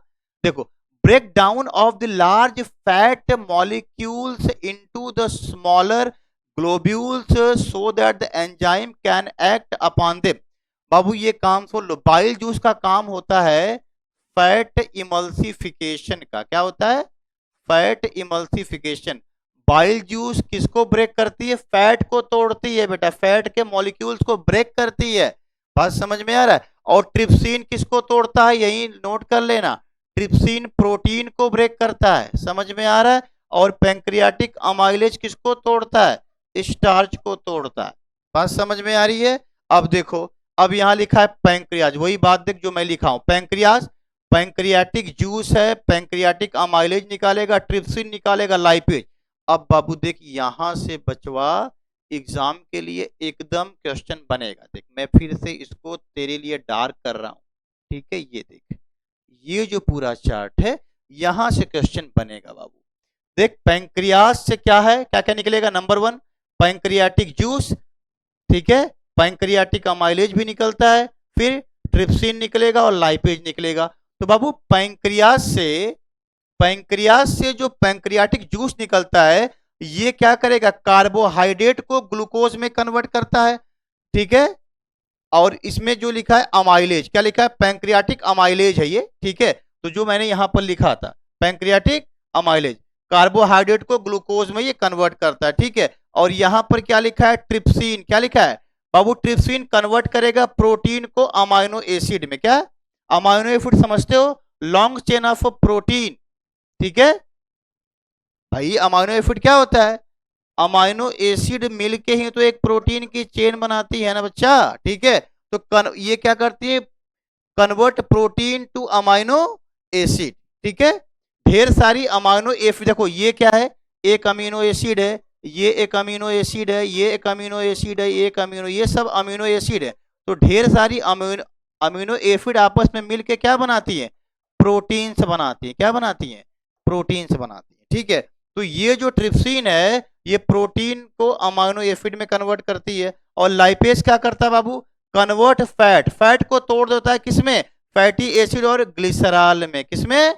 देखो break down of the large fat molecules into the smaller globules so that the enzyme can act upon them. बाबू ये काम सुन लो, बाइल जूस का काम होता है फैट इमल्सिफिकेशन का, क्या होता है, फैट इमल्सिफिकेशन। बाइल जूस किसको ब्रेक करती है, फैट को तोड़ती है बेटा, फैट के मॉलिक्यूल्स को ब्रेक करती है, बात समझ में आ रहा है। और ट्रिप्सिन किसको तोड़ता है, यही नोट कर लेना, ट्रिप्सिन प्रोटीन को ब्रेक करता है, समझ में आ रहा है। और पैंक्रियाटिक अमाइलेज किसको तोड़ता है, स्टार्च को तोड़ता है, बात समझ में आ रही है। अब देखो, अब यहां लिखा है पैंक्रियाज, वही बात देख जो मैं लिखा हूं, पैंक्रियाज, पैंक्रियाटिक जूस है, पैंक्रियाटिक अमाइलेज निकालेगा, ट्रिप्सिन निकालेगा, लाइपेज। अब बाबू देख यहां से बचवा एग्जाम के लिए एकदम क्वेश्चन बनेगा, देख मैं फिर से इसको तेरे लिए डार्क कर रहा हूं, ठीक है, ये देख, ये जो पूरा चार्ट है यहां से क्वेश्चन बनेगा बाबू। देख पैंक्रियास से क्या है, क्या क्या निकलेगा, नंबर 1 पैंक्रियाटिक जूस, ठीक है, पैंक्रियाटिक अमाइलेज भी निकलता है, फिर ट्रिप्सिन निकलेगा और लाइपेज निकलेगा। तो बाबू पैंक्रियास से जो पैंक्रियाटिक जूस निकलता है, ये क्या करेगा, कार्बोहाइड्रेट को ग्लूकोज में कन्वर्ट करता है, ठीक है। और इसमें जो लिखा है अमाइलेज, क्या लिखा है, पैंक्रियाटिक अमाइलेज है ये, ठीक है। तो जो मैंने यहां पर लिखा था पैंक्रियाटिक अमाइलेज, कार्बोहाइड्रेट को ग्लूकोज में ये कन्वर्ट करता है, ठीक है। और यहां पर क्या लिखा है, ट्रिप्सिन, क्या लिखा है बाबू, ट्रिप्सिन कन्वर्ट करेगा प्रोटीन को अमाइनो एसिड में, क्या अमाइनो एसिड समझते हो, लॉन्ग चेन ऑफ प्रोटीन, ठीक है भाई। अमाइनो एसिड क्या होता है, अमाइनो एसिड मिलके ही तो एक प्रोटीन की चेन बनाती है ना बच्चा, ठीक है। तो ये क्या करती है, convert protein two amino acid, ठीक है। ढेर सारी अमाइनो एसिड, देखो ये क्या है, एक अमीनो एसिड है, ये एक अमीनो एसिड है, ये एक अमीनो एसिड है, ये एक अमीनो, ये सब अमीनो एसिड है। तो ढेर सारी अमीनो अमीनो एसिड आपस में मिलके क्या बनाती है, प्रोटीन्स बनाती है, क्या बनाती है, प्रोटीन्स बनाती है, ठीक है। तो ये जो ट्रिप्सिन है ये प्रोटीन को अमीनो एसिड में कन्वर्ट करती है। और लाइपेज क्या करता है बाबू, कन्वर्ट फैट, फैट को तोड़ देता है किसमें, फैटी एसिड और ग्लिसरॉल में, किसमें,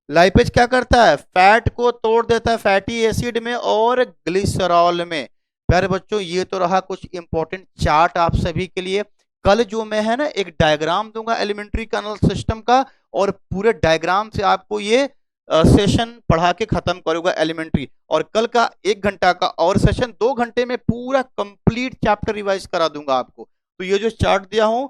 लाइपेज क्या करता है, फैट को तोड़ देता है फैटी एसिड में और ग्लिसरॉल में। प्यारे बच्चों ये तो रहा कुछ इंपॉर्टेंट चार्ट आप सभी के लिए। कल जो मैं है ना एक डायग्राम दूंगा एलिमेंट्री कर्नल सिस्टम का, और पूरे डायग्राम से आपको ये सेशन पढ़ा के खत्म करूंगा एलिमेंट्री। और कल का 1 घंटा का और सेशन 2 घंटे में पूरा कंप्लीट चैप्टर रिवाइज करा दूंगा आपको। तो ये जो चार्ट दिया हूं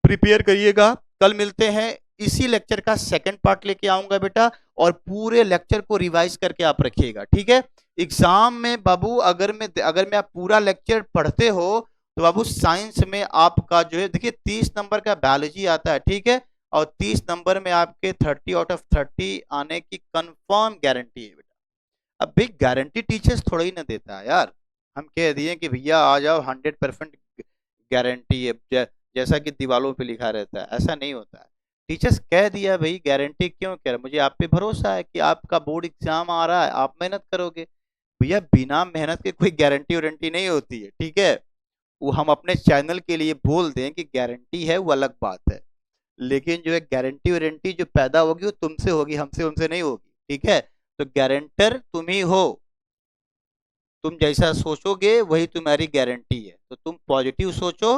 प्रिपेयर करिएगा, कल मिलते हैं। इसी लेक्चर का सेकंड पार्ट लेके आऊंगा बेटा, और पूरे लेक्चर को रिवाइज करके आप रखिएगा, ठीक है। एग्जाम में बाबू अगर मैं आप पूरा लेक्चर पढ़ते हो तो बाबू साइंस में आपका जो है देखिए 30 नंबर का बायोलॉजी आता है, ठीक है। और 30 नंबर में आपके 30 आउट ऑफ 30 आने की कंफर्म गारंटी है बेटा। अब भाई गारंटी टीचर्स थोड़ा ही ना देता है यार, हम कह दिए कि भैया आ जाओ 100% गारंटी है, जैसा कि दीवालों पे लिखा रहता है, ऐसा नहीं होता है। टीचर्स कह दिया भाई, गारंटी क्यों कह रहे, मुझे आप पे भरोसा है कि आपका बोर्ड एग्जाम आ रहा है, आप मेहनत करोगे। भैया बिना मेहनत के कोई गारंटी वारंटी नहीं होती है, ठीक है। वो हम अपने चैनल के लिए बोल दें कि गारंटी है वो अलग बात है, लेकिन जो है गारंटी वारंटी जो पैदा होगी वो तुमसे होगी, हमसे उनसे नहीं होगी, ठीक है। तो गारंटर तुम ही हो, तुम जैसा सोचोगे वही तुम्हारी गारंटी है। तो तुम पॉजिटिव सोचो,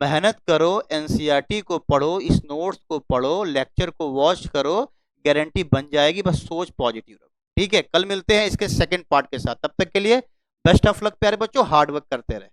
मेहनत करो, एनसीईआरटी को पढ़ो, इस नोट्स को पढ़ो, लेक्चर को वॉच करो, गारंटी बन जाएगी, बस सोच पॉजिटिव रखो, ठीक है। कल मिलते हैं इसके सेकंड पार्ट के साथ, तब तक के लिए बेस्ट ऑफ लक प्यारे बच्चों, हार्ड वर्क करते रहे।